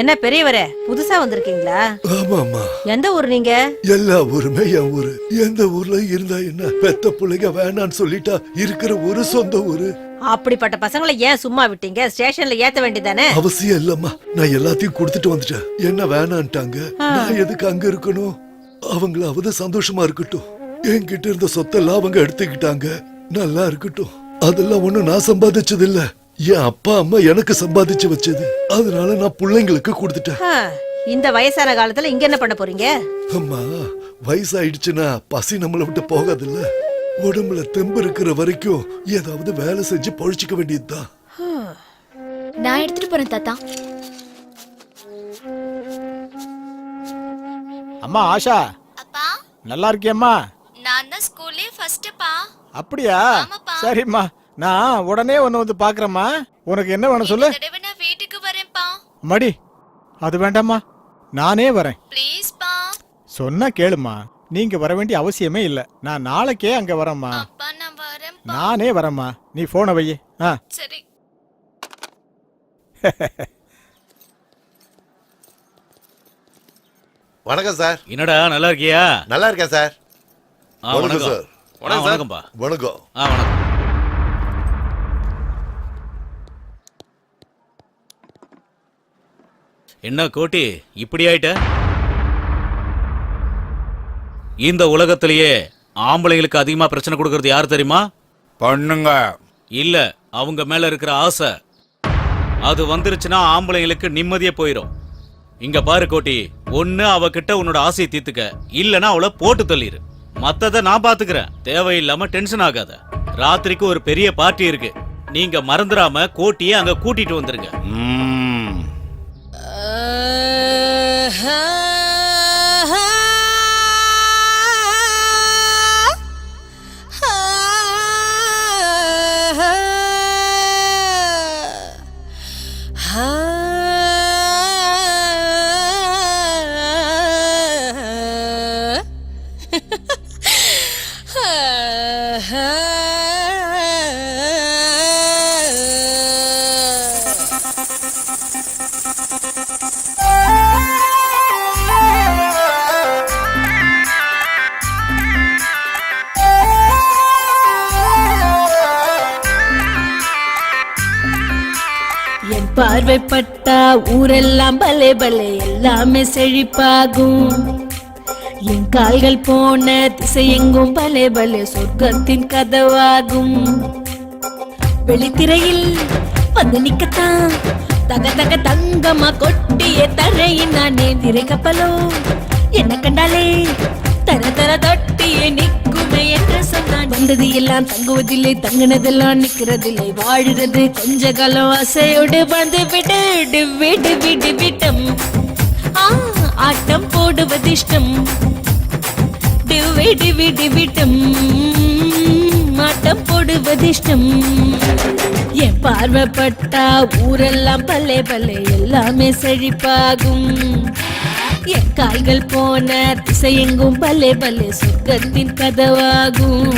என்ன பெரியவரே, புதுசா வந்திருக்கீங்களா? ஆமாமா. எந்த ஊர் நீங்க? எல்லா ஊருமே என் ஊரு. எந்த ஊர்ல இருந்தா என்ன? பெத்த பிள்ளைங்க வேணான்னு சொல்லிட்டா இருக்கிற ஒரு சொந்த ஊரு. அப்படிப்பட்ட பசங்களை ஏன் சும்மா விட்டீங்க? ஸ்டேஷன்ல ஏத்த வேண்டியதானே? அவசியம் இல்லம்மா, நான் எல்லாத்தையும் கொடுத்துட்டு வந்துட்டேன். என்ன வேணான்ட்டாங்க, நான் எதுக்கு அங்க இருக்கணும்? அவங்களாவது சந்தோஷமா இருக்கட்டும். என்கிட்ட இருந்த சொத்தெல்லாம் அவங்க எடுத்துக்கிட்டாங்க, நல்லா இருக்கட்டும். அதெல்லாம் ஒண்ணும் நான் சம்பாதிச்சது இல்ல, என் அப்பா அம்மா எனக்கு சம்பாதிச்சு வச்சது. அதனால நான் பிள்ளைங்களுக்கு கொடுத்துட்டேன். இந்த வயசான காலத்துல இங்க என்ன பண்ண போறீங்க? அம்மா, வயசாயிடுச்சுன்னா பசி நம்மளை விட்டு போகாதுல்ல. உடம்புல தெம்பு இருக்கிற வரைக்கும் ஏதாவது வேலை செஞ்சு பொழைச்சிக்க வேண்டியதுதான். நான் எடுத்துட்டு போறேன் தாத்தா. அம்மா ஆஷா, அப்பா நல்லா இருக்கியம்மா? நான் தான் ஸ்கூல்லே ஃபர்ஸ்ட் பா. அப்படியா? சரிம்மா, நான் உடனே ஒன்னு வந்து பாக்குறேம்மா. உனக்கு என்ன வேணும் சொல்லு. நான் வீட்டுக்கு வரேன்ப்பா. மடி, அது வேண்டாம்மா, நானே வரேன். ப்ளீஸ் பா. சொன்னா கேளுமா, நீங்க வர வேண்டிய அவசியமே இல்ல. நான் நாளைக்கே அங்க வரேம்மா. அப்பா நான் வரேன். நானே வரேம்மா, நீ போன வை. சரி. வணக்கம் சார். என்னடா நல்லா இருக்கியா? நல்லா இருக்கேன் சார். வணக்கம் சார். வணக்கம்பா. வணக்கம். வணக்கம். என்ன கோட்டி இப்படி ஆயிட்ட? இந்த உலகத்திலேயே ஆம்பளைங்களுக்கு அதிகமா பிரச்சனை கொடுக்கறது யாரு தெரியுமா? பண்ணுங்க. இல்ல, அவங்க மேல இருக்கிற ஆசை. அது வந்துருச்சுன்னா ஆம்பளைங்களுக்கு நிம்மதியே போயிடும். இங்க பாரு கோட்டி, ஒண்ணு அவகிட்ட உன்னோட ஆசையை தீர்த்துக்க, இல்லனா அவளை போட்டு தள்ளிரு. மத்தத நான் பாத்துக்கிறேன். தேவையில்லாம டென்ஷன் ஆகாத. ராத்திரிக்கு ஒரு பெரிய பார்ட்டி இருக்கு, நீங்க மறந்துடாம கோட்டியை அங்க கூட்டிட்டு வந்துருங்க. பார்வைப்பட்டா ஊரெல்லாம் பலே பலே எல்லாமே செழிப்பாகும். என் கால்கள் போன திசை எங்கும் பலே பலே சொர்க்கத்தின் கதவாகும். வெளித்திரையில் வந்து நிக்கத்தான் தக தக தங்கமா கொட்டிய தரையின் நானே. திரை கப்பலோ என்ன கண்டாலே தர தர தொட்டிய நிக்குமே என்று சொன்னான். வந்தது எல்லாம் தங்குவதில்லை, தங்கினதெல்லாம் நிக்கிறதில்லை. வாழுறது கொஞ்ச காலம் ஆசையோடு வந்து விடு விடு விடு விட்டம். ஆட்டம் போடுவது இஷ்டம். விடு விடு விட்டம், ஆட்டம் போடுவது இஷ்டம். என் பார்வைப்பட்டா ஊரெல்லாம் பல்லே பல்லே எல்லாமே செழிப்பாகும். என் கால்கள் போன திசை எங்கும் பல்லே பல்லே சொர்க்கத்தின் கதவாகும்.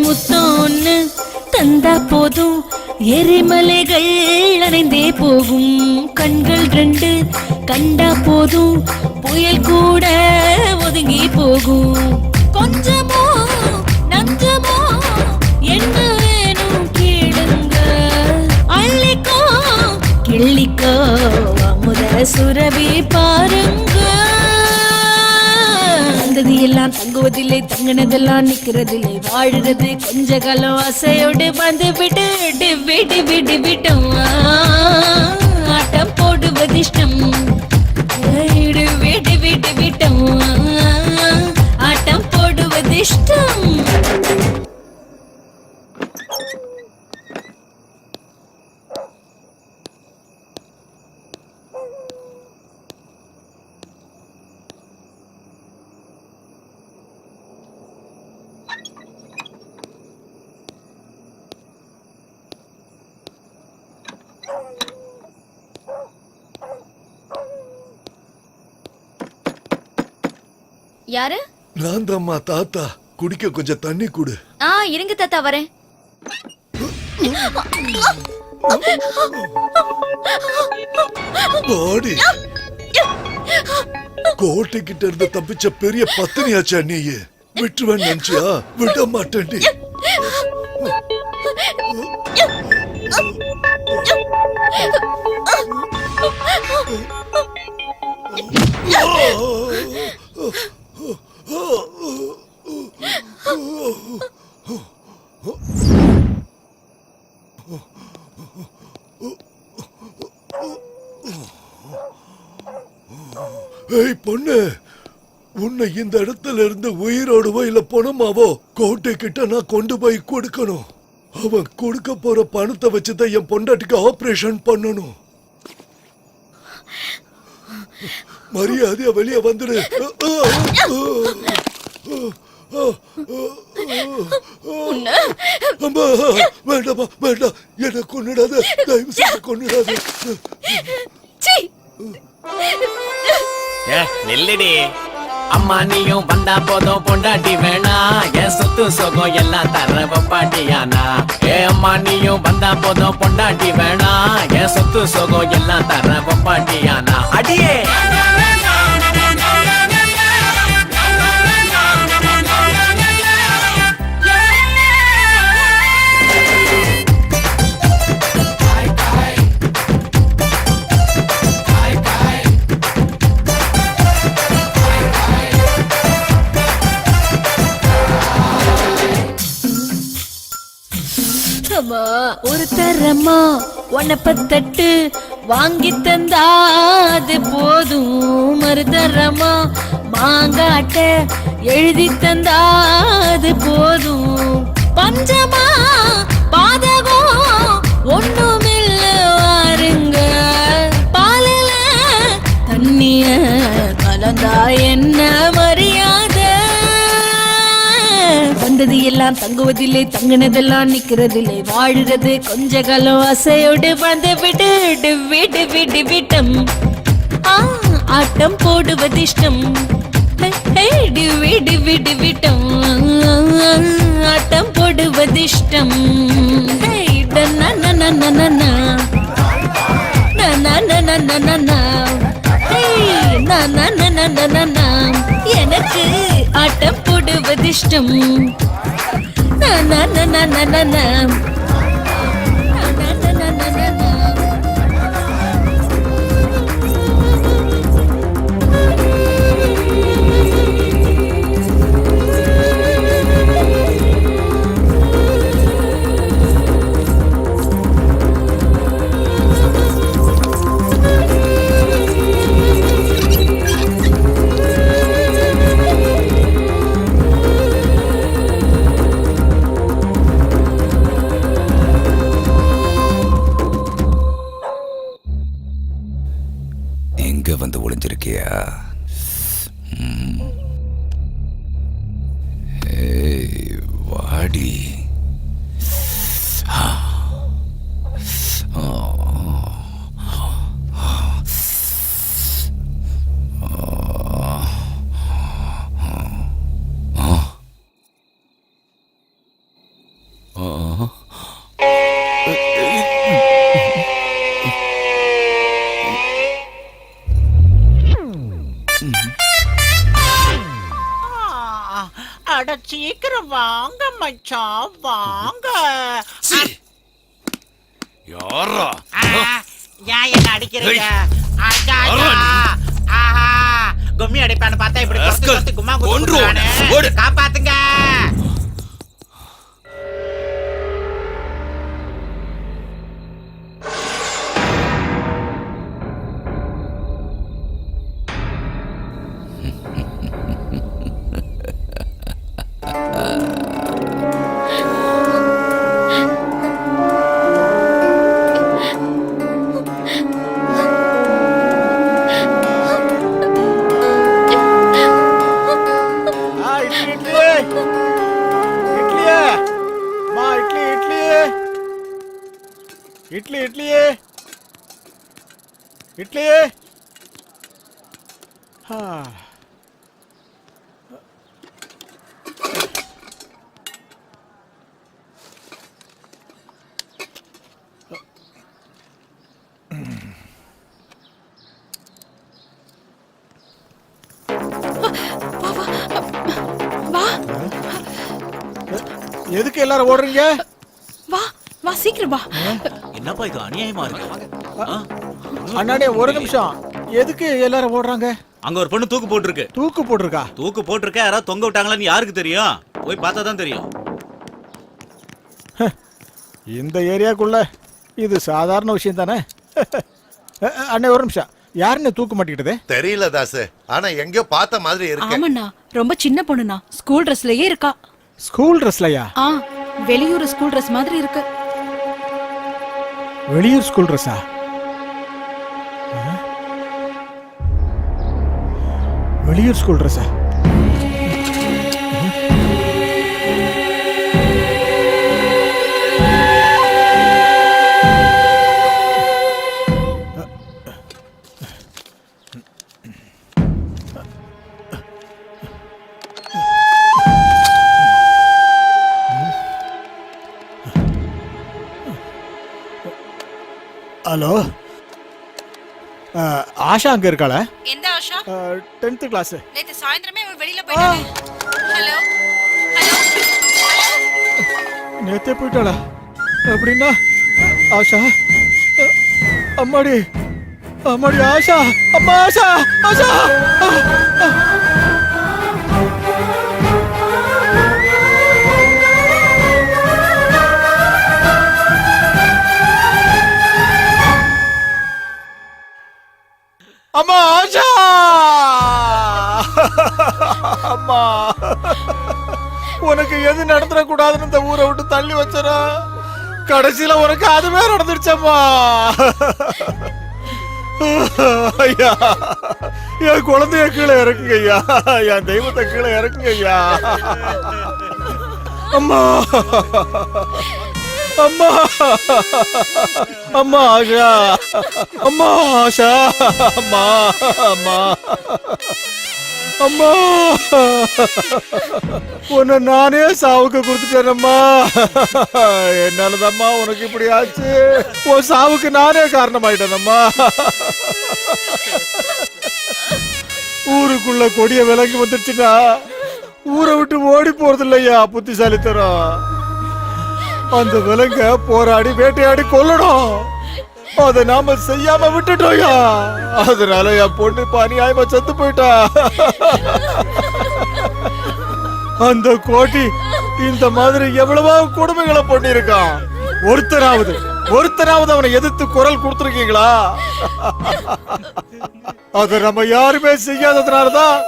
முத்தம் ஒண்ணு தந்தா போதும், எரிமலைகள் அணைந்தே போகும் கண்கள் ரெண்டு கண்டா போதும் புயல் கூட ஒதுங்கி போகும் கொஞ்சமோ நஞ்சமோ என்ன வேணும் கேளுங்க அள்ளிக்கோ கிள்ளிக்கோ அமுத சுரபி பாருங்க வந்தது எல்லாம் தங்குவதில்லை தங்கினதெல்லாம் நிக்கிறதில்லை வாழுறது கொஞ்ச காலம் ஆசையோடு வந்து விட்டு விட்டு விட்டு விட்டோம் ஆட்டம் போடுவது இஷ்டம் விட்டு விட்டு விட்டோம் ஆட்டம் போடுவது இஷ்டம் யாரு? நான் தாம்மா தாத்தா. குடிக்க கொஞ்சம் தண்ணி குடு. இருங்க தாத்தா வரேன். பாடி கோட்டைக்கிட்ட இருந்து தப்பிச்ச பெரிய பத்தினியாச்சா நீயே. விட்டுவேன் நினைச்சியா? விட மாட்டேன். ஏய் பொண்ணு, உன்னை இந்த இடத்துல இருந்து உயிரோடுவோ இல்ல பணமாவோ கோட்டை கிட்ட நான் கொண்டு போய் கொடுக்கணும். அவன் கொடுக்க போற பணத்தை வச்சுதான் என் பொண்டாட்டிக்கு ஆபரேஷன் பண்ணணும். மரியாதையா வெளியே வந்துடு. வேண்டாமா வேண்டாம், என்ன கொன்னுடாத, தயவு செய்து கொன்னுடாத. நெல்லடி அம்மா, நீயும் வந்தா போதும் பொண்டாட்டி வேணா, என் சொத்து சொகம் எல்லாம் தர பாட்டியானா. அம்மா, நீயும் வந்தா போதும் பொண்டாட்டி வேணா, என் சொத்து சொகம் எல்லாம் தர பாட்டியானா. அடியே ஒரு தரமா ஒன்னப்பத்தட்டு வாங்கி தந்தா அது போதும். மறுதரமா மாங்காட்ட எழுதி தந்தா அது போதும். பஞ்சமா பாதகம் ஒண்ணுமில்ல வாருங்க. பாலில தண்ணிய கலந்தா என்ன மரியாதை. வந்தது எல்லாம் தங்குவதில்லை தங்கினதெல்லாம் நிக்கிறதில்லை வாழுறது கொஞ்ச காலம் ஆசையோடு வந்து விட்டு விட்டு விட்டு விட்டம் ஆட்டம் போடுவது இஷ்டம். விடு விடு விட்டம் ஆட்டம் போடுவது இஷ்டம். எனக்கு ஆட்டம் போடுவது இஷ்டம். எங்க வந்து ஒளிஞ்சிருக்கியா? ஏய் வாடி. சீக்கிரம் வாங்க மச்சான் வாங்க. யாரா ஏன் என்ன அடிக்கிறீங்க? கும்மி அடிப்பான்னு பார்த்தா இப்படி கும்மா காப்பாத்துங்க. இட்லி இட்லி இட்லி. எதுக்கு எல்லாரும் ஓடுறீங்க? வா வா சீக்கிரம் வா. என்னப்பா இது அநியாயமா இருக்கு? அண்ணாடே ஒரு நிமிஷம். எதுக்கு எல்லாரும் ஓடுறாங்க? அங்க ஒரு பொண்ணு தூக்கு போட்டுருக்கு. தூக்கு போட்டிருக்கா? தூக்கு போட்டிருக்க. யாராவது தொங்க விட்டாங்களான்னு யாருக்கு தெரியும்? போய் பார்த்தா தான் தெரியும். இந்த ஏரியாக்குள்ள இது சாதாரண விஷயம் தானே. அண்ணே ஒரு நிமிஷம். யாருன்னு தூக்கு மாட்டிக்கிட்டது? தெரியல தாசு, ஆனா எங்கயோ பார்த்த மாதிரி இருக்கு. ஆமாண்ணா, ரொம்ப சின்ன பொண்ணுண்ணா. ஸ்கூல் ட்ரெஸ்லயே இருக்கா. ஸ்கூல் ட்ரெஸ்லயா? வெளியூர் ஸ்கூல் ட்ரெஸ் மாதிரி இருக்கு. வெளியூர் ஸ்கூல் ட்ரெஸ்ஸா? வெளியூர் ஸ்கூல் ட்ரெஸ்ஸா? ஹலோ, ஆஷா அங்க இருக்காளா? எந்த ஆஷா? 10th class. நேத்து சாயந்திரமே அவ வெளியில போயிட்டாளே. Hello hello. நேத்தே போயிட்டாளா? அப்படின்னா ஆஷா, அம்மாடி அம்மாடி ஆஷா, அம்மா ஆஷா ஆஷா. அம்மா ஆஷா, அம்மா உனக்கு எது நடந்துடக்கூடாதுன்னு இந்த ஊரை விட்டு தள்ளி வச்சனா, கடைசியில உனக்கு அதுவே நடந்துருச்சம்மா. ஐயா, என் குழந்தைய கீழே இறக்குங்க ஐயா, என் தெய்வத்தை கீழே இறக்குங்க ஐயா. அம்மா அம்மா அம்மா ஆஷா, அம்மா ஆஷா, அம்மா அம்மா அம்மா, உன்னை நானே சாவுக்கு கொடுத்துட்டேனம்மா. என்னாலதாம்மா உனக்கு இப்படி ஆச்சு. உன் சாவுக்கு நானே காரணமாயிட்டேனம்மா. ஊருக்குள்ள கொடிய விலங்கி வந்துருச்சுன்னா ஊரை விட்டு ஓடி போறது இல்லையா புத்திசாலித்தனம். அந்த விலங்க போராடி வேட்டையாடி கொல்லணும். அத நாம செய்யாம விட்டுட்டோயா. அதனால என் பொண்ணு அநியாயமா செத்து போயிட்டா. அந்த கோட்டி இந்த மாதிரி எவ்வளவோ கொடுமைகளை பண்ணிருக்கான். ஒருத்தராவது அவனை எதிர்த்து குரல் கொடுத்துருக்கீங்களா? அத நம்ம யாருமே செய்யாததுனாலதான்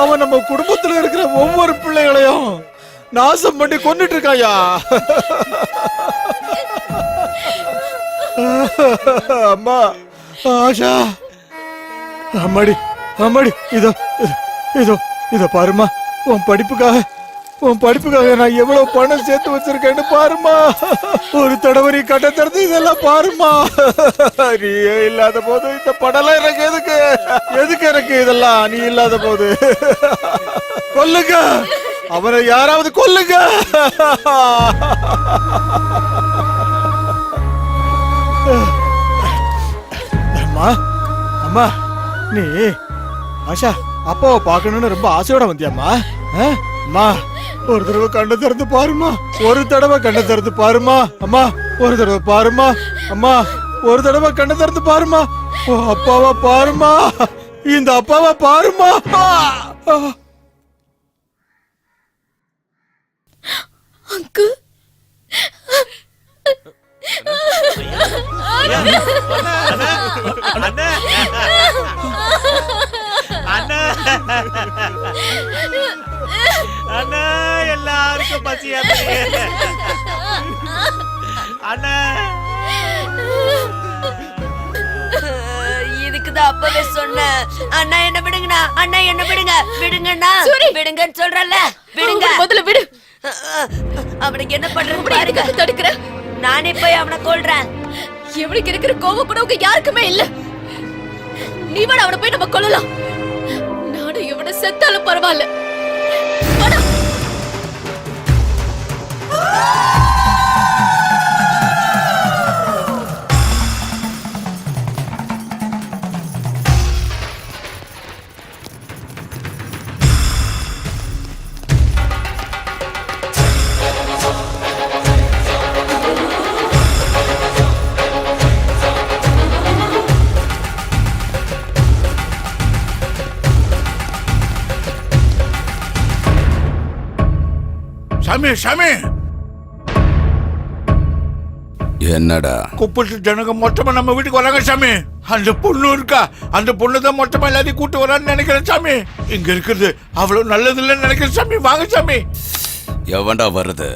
அவன் நம்ம குடும்பத்துல இருக்கிற ஒவ்வொரு பிள்ளைகளையும் நாசம் பண்ணி கொண்டுட்டு இருக்காயா. அம்மா ஆஷா, அம்மாடி அம்மாடி, இதோ இதோ இதோ பாருமா, உன் படிப்புக்காக நான் எவ்வளவு பணம் சேர்த்து வச்சிருக்கேன்னு பாருமா. ஒரு தடவை நீ கட்ட திறந்து இதெல்லாம் பாருமா. நீயே இல்லாத போது இந்த படம்லாம் எனக்கு எதுக்கு எனக்கு இதெல்லாம்? நீ இல்லாத போது கொல்லுங்க அவனை, யாராவது கொல்லுங்க. அம்மா அம்மா, நீ ஆஷா அப்பாவை பார்க்கணும்னு ரொம்ப ஆசையோட வந்தியாம்மா? அம்மா ஒரு தடவை கண்ணை திறந்து பாருமா, ஒரு தடவை கண்ணை திறந்து பாருமா. அம்மா ஒரு தடவை பாருமா, அம்மா ஒரு தடவை கண்ணை திறந்து பாருமா. ஓ அப்பாவா பாருமா, இந்த அப்பாவா பாருமா. அங்கு அண்ணா எல்லாருக்கும் பசியா அண்ணா. இதுக்குதான் அப்பவே சொன்னேன். அண்ணா என்ன விடுங்கண்ணா, அண்ணா என்ன விடுங்க, விடுங்கண்ணா, விடுங்கன்னு சொல்றல, விடுங்க. முதல்ல விடு. அவனுக்கு என்ன பண்றது பாருங்க. தடுக்கிற நானே போய் அவனை கொல்றேன். எவனுக்கு இருக்கிற கோவம் கூட உங்க யாருக்குமே இல்ல. நீ வேணா அவனை போய் நம்ம கொல்லலாம். நானும் இவனை செத்தாலும் பரவாயில்ல. வாடா. சாமி சாமி, என்னடா குப்பத்து ஜனங்க மொத்தமா நம்ம வீட்டுக்கு வராங்க சாமி. அந்த பொண்ணு இருக்கா, அந்த பொண்ணு தான் மொத்தமா எல்லாத்தையும் கூட்டு வரான்னு நினைக்கிறேன் சாமி. இங்க இருக்கிறது அவ்வளவு நல்லது இல்லைன்னு நினைக்கிறேன் சாமி. வாங்க சாமி. எவன்டா வருது?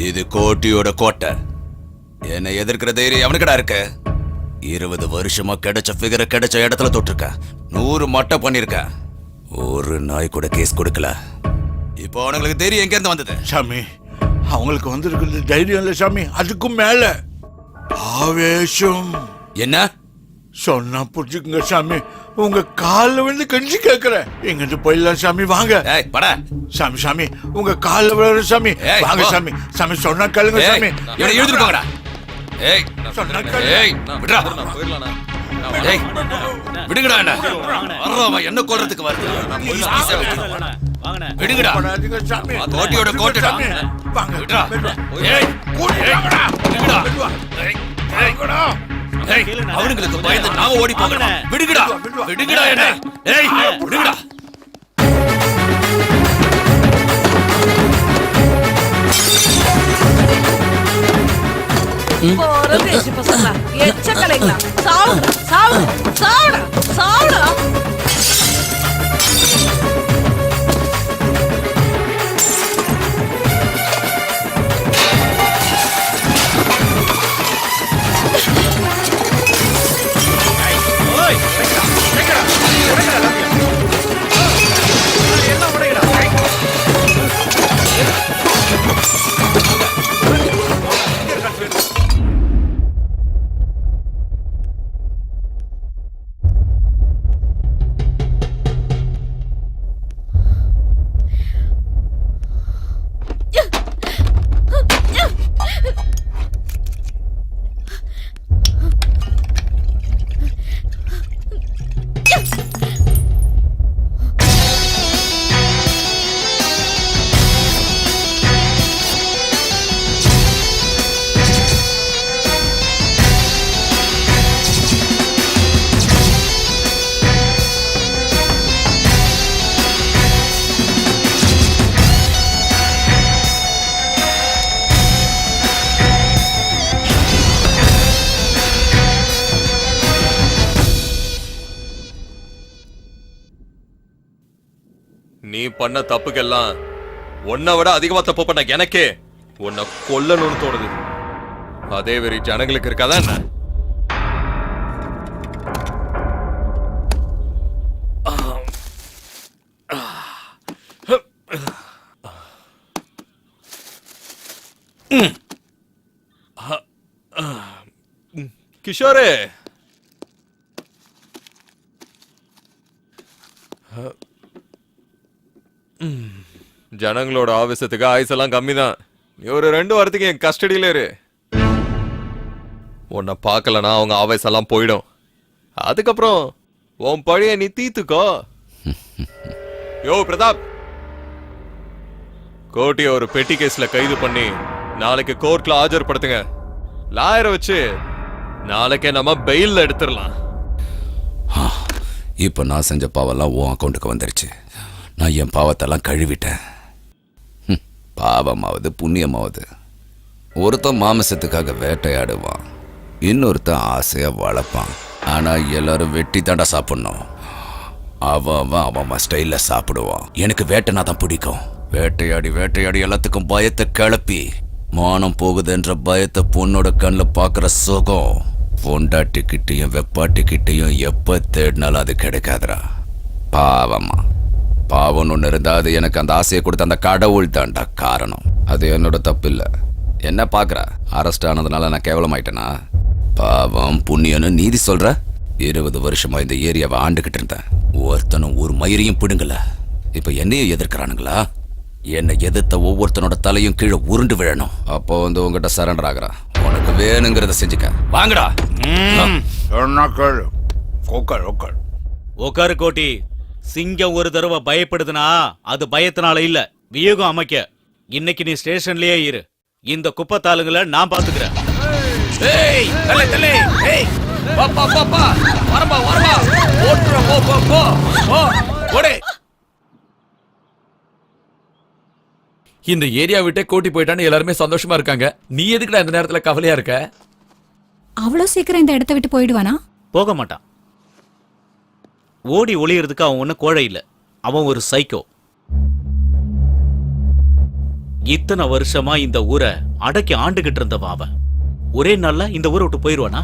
இது கோட்டியோட கோட்டை. என்னை எதிர்க்கிற தைரியம் எவனுக்கடா இருக்கு? 20 வருஷமா கிடைச்ச ஃபிகரை கிடைச்ச இடத்துல தொட்டிருக்க, 100 மட்டை பண்ணிருக்க, ஒரு நாய் கூட கேஸ் கொடுக்கல. இப்போ அவனுங்களுக்கு தைரியம் எங்க இருந்து வந்தது? சாமி அவங்களுக்கு வந்திருக்கிறது தைரியம் இல்ல சாமி, அதுக்கும் மேல ஆவேசம். என்ன சொன்னா புரிஞ்சுக்குங்க சாமி. உங்க கால்ல விழுந்து கெஞ்சி கேட்கிறேன், எங்கிட்டு போயிடலாம் சாமி. வாங்க சாமி, சாமி உங்க கால்ல விழுற சாமி. வாங்க சாமி, சாமி சொன்னா கேளுங்க சாமி. எழுதிருப்பாங்கடா. விடுங்கடா, என்ன கொல்றதுக்கு வருது? விடுங்கடா, கோட்டையோட கோட்டைடா. அவனுங்களுக்கு பயந்து நாம ஓடி போகணும். விடுங்கடா, விடுங்கடா என்ன. ஏய் விடுங்கடா. தேசி பசங்களா, எச்சக்கலைங்களா, சாவுடா சாவுடா சாவுடா சாவுடா. நீ பண்ண தப்புக்கெல்லாம் உன்னை விட அதிகமா தப்பு பண்ண எனக்கே உன்னை கொல்லணும்னு தோணுது. அதே வெறி ஜனங்களுக்கு இருக்காதா என்ன? கிஷோரே, ஜனங்களோட ஆவேசத்துக்கு ஆயுசெல்லாம் கம்மி தான். நீ ஒரு 2 வாரத்துக்கு என் கஸ்டடியில இரு. உன்னை பார்க்கலனா அவங்க ஆவேசெல்லாம் போயிடும். அதுக்கப்புறம் உன் பழைய நீ தீத்துக்கோ. யோ பிரதாப், கோட்டியை ஒரு பெட்டி கேஸ்ல கைது பண்ணி நாளைக்கு கோர்ட்ல ஆஜர்படுத்துங்க. லாயரை வச்சு நாளைக்கே நம்ம பெயில்ல எடுத்துடலாம். இப்போ நான் செஞ்ச பாவெல்லாம் உன் அக்கௌண்ட்டுக்கு வந்துருச்சு. நான் என் பாவத்தெல்லாம் கழுவிட்டேன். பாவமாவது புண்ணியமாவது. ஒருத்தன் மாமிசத்துக்காக வேட்டையாடுவான், இன்னொருத்தன் ஆசையா வளர்ப்பான். ஆனா எல்லாரும் வெட்டி தாண்டா சாப்பிடணும். அவன் ஸ்டைல்ல சாப்பிடுவான். எனக்கு வேட்டைனா தான் பிடிக்கும். வேட்டையாடி வேட்டையாடி எல்லாத்துக்கும் பயத்தை கிளப்பி மானம் போகுதுன்ற பயத்தை பொண்ணோட கண்ணில் பார்க்குற சுகம் பொண்டாட்டிக்கிட்டையும் வெப்பாட்டிக்கிட்டையும் எப்போ தேடினாலும் அது கிடைக்காதுடா. பாவமா பாவம் ஒன்று இருந்தா அது எனக்கு அந்த ஆசையை கொடுத்த அந்த கடவுள் தாண்டா காரணம். அது என்னோட தப்பு இல்லை. என்ன பார்க்குற, அரெஸ்ட் ஆனதுனால நான் கேவலமாயிட்டேனா? பாவம் புண்ணியன்னு நீதி சொல்ற? 20 வருஷமா இந்த ஏரியாவை ஆண்டுகிட்டு இருந்தேன். ஒருத்தனும் ஒரு மயிரையும் பிடுங்கல. இப்ப என்னையும் எதிர்க்கிறானுங்களா? என்னை எதிர்த்த ஒவ்வொருத்தனோட தலையும் கீழே உருண்டு விழணும். அப்போ உங்ககிட்ட சரண்டர் ஆகுறான். உனக்கு வேணுங்கிறத செஞ்சுக்க. வாங்கடா. உக்காரு கோட்டி. சிங்கம் ஒரு தடவை பயப்படுதுனா அது பயத்தினால இல்ல, வியூகம் அமைக்க. இன்னைக்கு நீ ஸ்டேஷன்லயே இரு. இந்த குப்பத்தாளுங்களை நான் பாத்துக்கிறேன். இந்த ஏரியா விட்டே கோட்டி போயிட்டான்னு எல்லாருமே சந்தோஷமா இருக்காங்க. நீ எதுக்குடா இந்த நேரத்துல கவலையா இருக்க? அவ்வளவு சீக்கிரம் இந்த இடத்த விட்டு போயிடுவானா? போக மாட்டான். ஓடி ஒளியறதுக்கு அவன் ஒண்ணு கோழை இல்ல, அவன் ஒரு சைக்கோ. இத்தனை வருஷமா இந்த ஊரை அடக்கி ஆண்டுகிட்டு இருந்தவன் அவன். ஒரே நாள்ல இந்த ஊரை விட்டு போயிருவானா?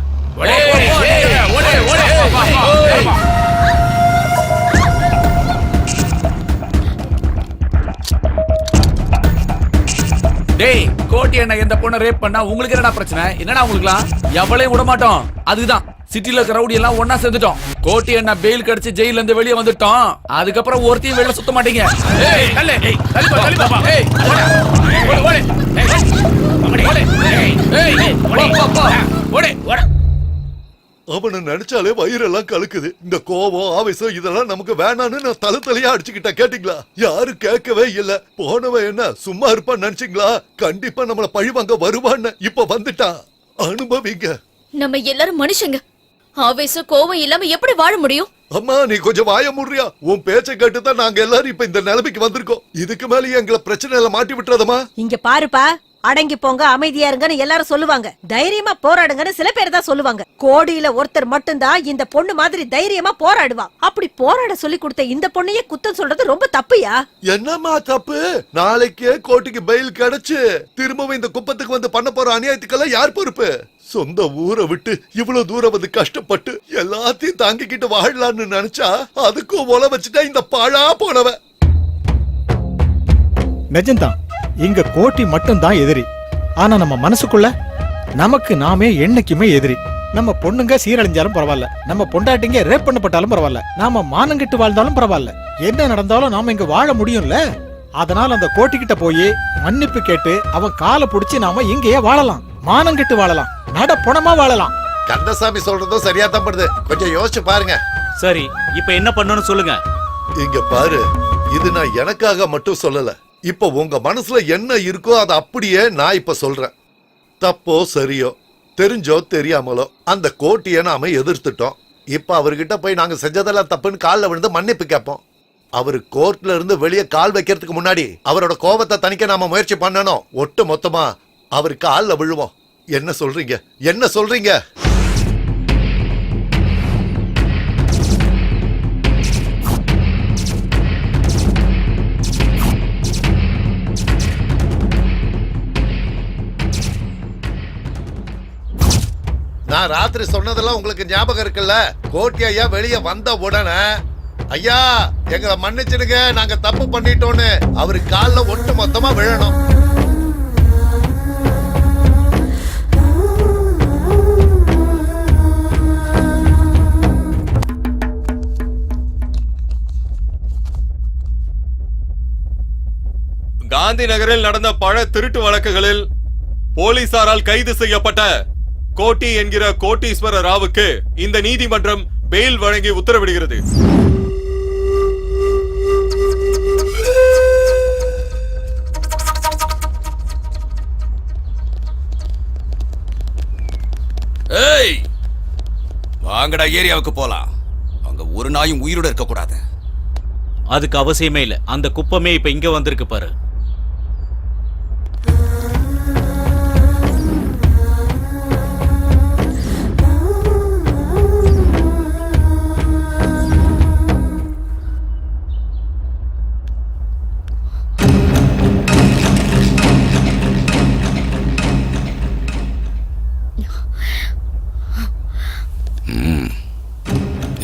டேய், கோட்டி என்ன எந்த பொண்ணை ரேப் பண்ணா உங்களுக்கு என்னடா பிரச்சனை? என்னடா உங்களுக்குலாம்? எவ்வளையும் விட மாட்டோம். அதுதான் சிட்டில இருக்க ரவுடி எல்லாம் ஒன்னா சேர்ந்துட்டோம். கோட்டி என்ன பெயில் கடிச்சு ஜெயில இருந்து வெளியே வந்துட்டோம். அதுக்கப்புறம் ஒருத்தையும் வெளில சுத்த மாட்டீங்க. அவனை நினைச்சாலே வயிறெல்லாம் கலக்குது. இந்த கோபம் ஆவேசம் இதெல்லாம் நமக்கு வேணான்னு நான் தலையா அடிச்சுக்கிட்டேன். கேட்டீங்களா? யாரும் கேட்கவே இல்ல. போனவன் என்ன சும்மா இருப்பான்னு நினைச்சீங்களா? கண்டிப்பா நம்மள பழிவாங்க வருவான்னு. இப்ப வந்துட்டான். அனுபவிங்க. நம்ம எல்லாரும் மனுஷங்க. ஆவேசம் கோவம் இல்லாம எப்படி வாழ முடியும்? அம்மா நீ கொஞ்சம் வாய முடியா? உன் பேச்சை கேட்டுதான் நாங்க எல்லாரும் இப்ப இந்த நிலைமைக்கு வந்திருக்கோம். இதுக்கு மேலே எங்களை பிரச்சனையில மாட்டி விட்டுறதமா? இங்க பாருப்பா, அடங்கி போங்க, அமைதியா இருங்கன்னு எல்லாரும் சொல்லுவாங்க. தைரியமா போராடுங்கன்னு சில பேர் தான் சொல்லுவாங்க. கோடியில ஒருத்தர் மட்டும்தான் இந்த பொண்ணு மாதிரி தைரியமா போராடுவா. அப்படி போராட சொல்லி கொடுத்த இந்த பொண்ணையே குத்தம் சொல்றது ரொம்ப தப்புயா. என்னம்மா தப்பு? நாளைக்கே கோர்ட்டுக்கு பெயில் கிடைச்சு திரும்பவும் இந்த குப்பத்துக்கு வந்து பண்ண போற அநியாயத்துக்கெல்லாம் யார் பொறுப்பு? சொந்த ஊரை விட்டு இவ்வளவு தூரம் வந்து கஷ்டப்பட்டு எல்லாத்தையும் தாங்கிக்கிட்டு வாழலாம்னு நினைச்சா அதுக்கும் ஒல வச்சுட்டா இந்த பாழா போனவ. நிஜம்தான், இங்க கோட்டி மட்டும் தான் எதிரி. ஆனா நம்ம மனசுக்குள்ள நமக்கு நாமே என்னைக்குமே எதிரி. நம்ம பொண்ணுங்க சீரழிஞ்சாலும் பரவாயில்ல, நம்ம பொண்டாட்டிங்க ரேப் பண்ணப்பட்டாலும் பரவாயில்ல, நாம மானங்கிட்டு வாழ்ந்தாலும் பரவாயில்ல, என்ன நடந்தாலும் நாம இங்க வாழ முடியும்ல. அதனால அந்த கோட்டிக்கிட்ட போய் மன்னிப்பு கேட்டு அவன் காலை புடிச்சு நாம இங்கேயே வாழலாம், மானங்கிட்டு வாழலாம், நட பொணமா வாழலாம். கந்தசாமி சொல்றதும் சரியா தான் படுது. கொஞ்சம் யோசிச்சு பாருங்க. சரி, இப்ப என்ன பண்ணணும்னு சொல்லுங்க. இங்க பாரு, இது நான் எனக்காக மட்டும் சொல்லல. இப்ப உங்க மனசுல என்ன இருக்கோ அதை அப்படியே நான் இப்ப சொல்றேன். தப்போ சரியோ, தெரிஞ்சோ தெரியாமலோ அந்த கோட்டியை நாம எதிர்த்துட்டோம். இப்ப அவர்கிட்ட போய் நாங்க செஞ்சதெல்லாம் தப்புன்னு காலில் விழுந்து மன்னிப்பு கேட்போம். அவரு கோர்ட்ல இருந்து வெளியே கால் வைக்கிறதுக்கு முன்னாடி அவரோட கோபத்தை தணிக்க நாம முயற்சி பண்ணணும். ஒட்டு மொத்தமா அவரு காலில் விழுவோம். என்ன சொல்றீங்க? என்ன சொல்றீங்க? நான் ராத்திரி சொன்னதெல்லாம் உங்களுக்கு ஞாபகம் இருக்குல்ல? கோட்டி ஐயா வெளியே வந்த உடனே ஐயா எங்களை மன்னிச்சிடுங்க, நாங்க தப்பு பண்ணிட்டோன்னு அவரு காலில் ஒட்டு மொத்தமா விழணும். காந்தி நகரில் நடந்த பல திருட்டு வழக்குகளில் போலீசாரால் கைது செய்யப்பட்ட கோட்டி என்கிற கோட்டீஸ்வர ராவுக்கு இந்த நீதிமன்றம் பெயில் வழங்கி உத்தரவிடுகிறது. வாங்கடா ஏரியாவுக்கு போலாம். அங்க ஒரு நாயும் உயிரோட இருக்க கூடாது. அதுக்கு அவசியமே இல்ல. அந்த குப்பமே இப்ப இங்க வந்திருக்கு பாரு.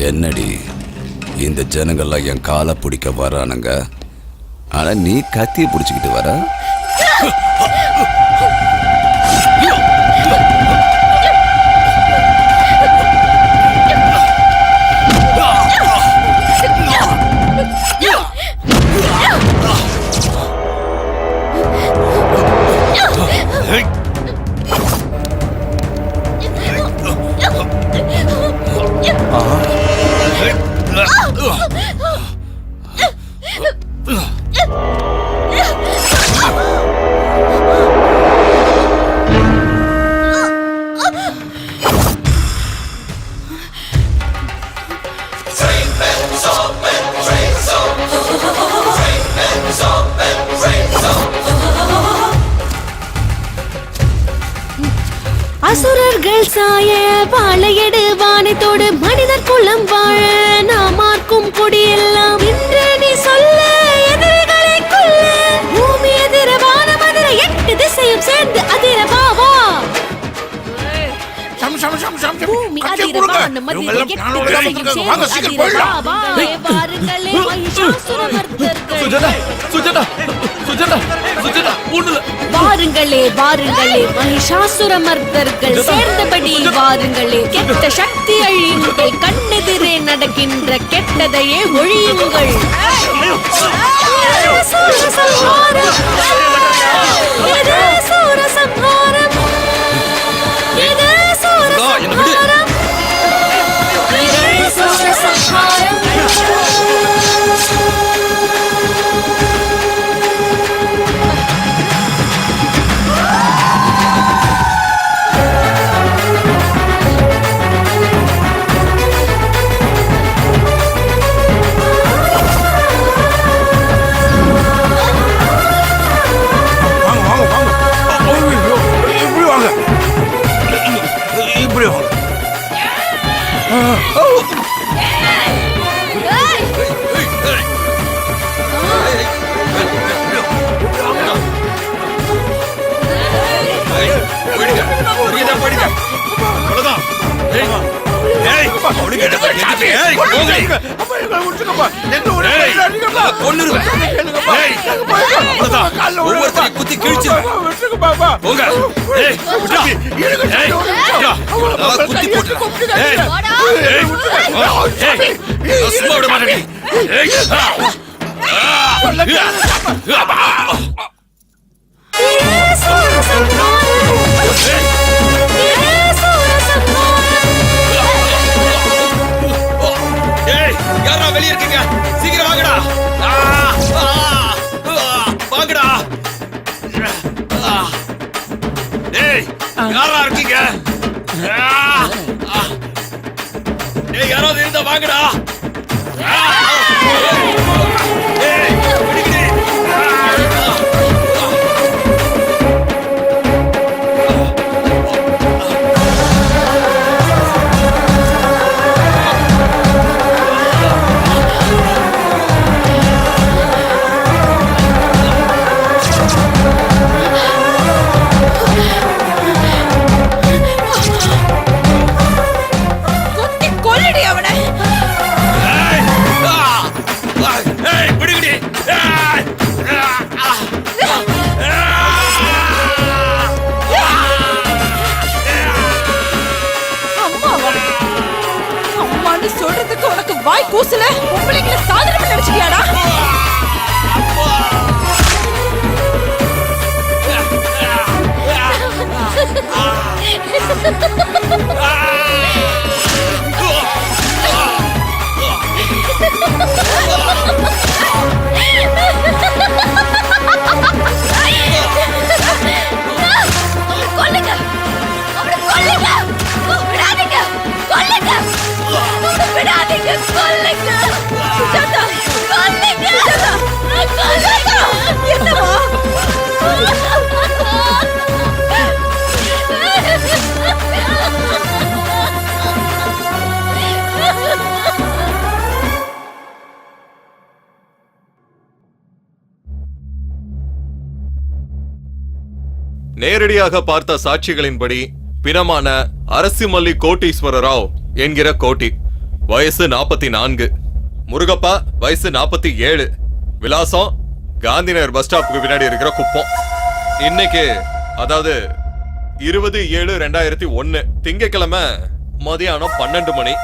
என்னடி இந்த ஜனங்கள்லாம் என் காலை பிடிக்க வரானுங்க, ஆனா நீ கத்திய பிடிச்சுக்கிட்டு வர. அசுரர்கள் சாய வாழையடு வானத்தோடு மனிதர் குலம் வாழ நாமார்க்கும் கொடியெல்லாம் இன்று நீ சொல்ல எதிரிகளை கொல்ல பூமி எதிர வானம் அதிர 8 திசையும் சேர்ந்து அதிர வா பூமி அதிர வானம் அதிர 8 திசையும் சேர்ந்து அதிர வா வாருங்களே மகிஷாசுரமர்தர்கள். சுஜாதா சுஜாதா சுஜாதா ஒண்ணுல வாருங்களே வாருங்களே மகிஷாசுரமர்தர்கள் சேர்ந்தபடி வாருங்களே. கெட்ட சக்தி அழியுங்கள், கண்ணெதிரே நடக்கின்ற கெட்டதையே ஒழியுங்கள். சூரசம்ஹாரம், இது சூரசம்ஹாரம், இது சூரசம்ஹாரம், இது சூரசம்ஹாரம். குத்தி கிழிச்சு குத்தி போட்டு சும்மா விட மாட்டேன். யாரா வெளியே இருக்கீங்க? சீக்கிரம் வாங்கடா, வாங்கடா. டேய் யாரா இருக்கீங்க? டேய் யாராவது இருந்தா வாங்கடா. சொல்றதுக்கு உனக்கு வாய் கூசல. உங்களைங்கள சாதனை நினைச்சிட்டியாடா? கொல்லுங்க, அவனை கொல்லுங்க, விடாதீங்க, கொல்லுங்க. நேரடியாக பார்த்த சாட்சிகளின்படி பிணமான அரசிமல்லி கோட்டீஸ்வர ராவ் என்கிற கோட்டி, வயசு 44, முருகப்பா வயசு 47, விலாசம் காந்திநகர் பஸ் ஸ்டாப்புக்கு பின்னாடி இருக்கிற குப்பம். இன்னைக்கு அதாவது 20/7/2001 திங்கட்கிழமை மதியானம் 12 மணி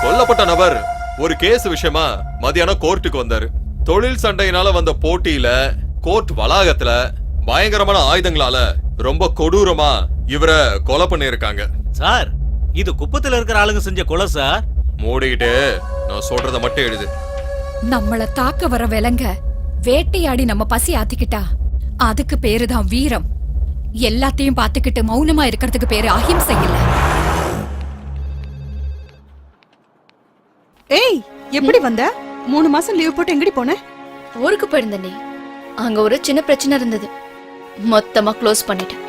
கொல்லப்பட்ட நபர் ஒரு கேஸ் விஷயமா மதியானம் கோர்ட்டுக்கு வந்தாரு. தொழில் சண்டையினால வந்த போட்டியில கோர்ட் வளாகத்துல பயங்கரமான ஆயுதங்களால ரொம்ப கொடூரமா இவரை கொலை பண்ணிருக்காங்க. சார், இது குப்பத்துல இருக்கிற ஆளுங்க செஞ்ச கொலை சார். மூடிக்கிட்டு நான் சொல்றத மட்டும் எழுது. நம்மள தாக்க வர விலங்க வேட்டையாடி நம்ம பசி ஆத்திக்கிட்டா அதுக்கு பேருதான் வீரம். எல்லாத்தையும் பாத்துக்கிட்டு மௌனமா இருக்கிறதுக்கு பேரு அஹிம்சை இல்ல. ஏய், எப்படி வந்த? 3 மாசம் லீவ் போட்டு எங்கடி போன? ஊருக்கு போயிருந்தேனே, அங்க ஒரு சின்ன பிரச்சனை இருந்தது, மொத்தமா க்ளோஸ் பண்ணிட்டேன்.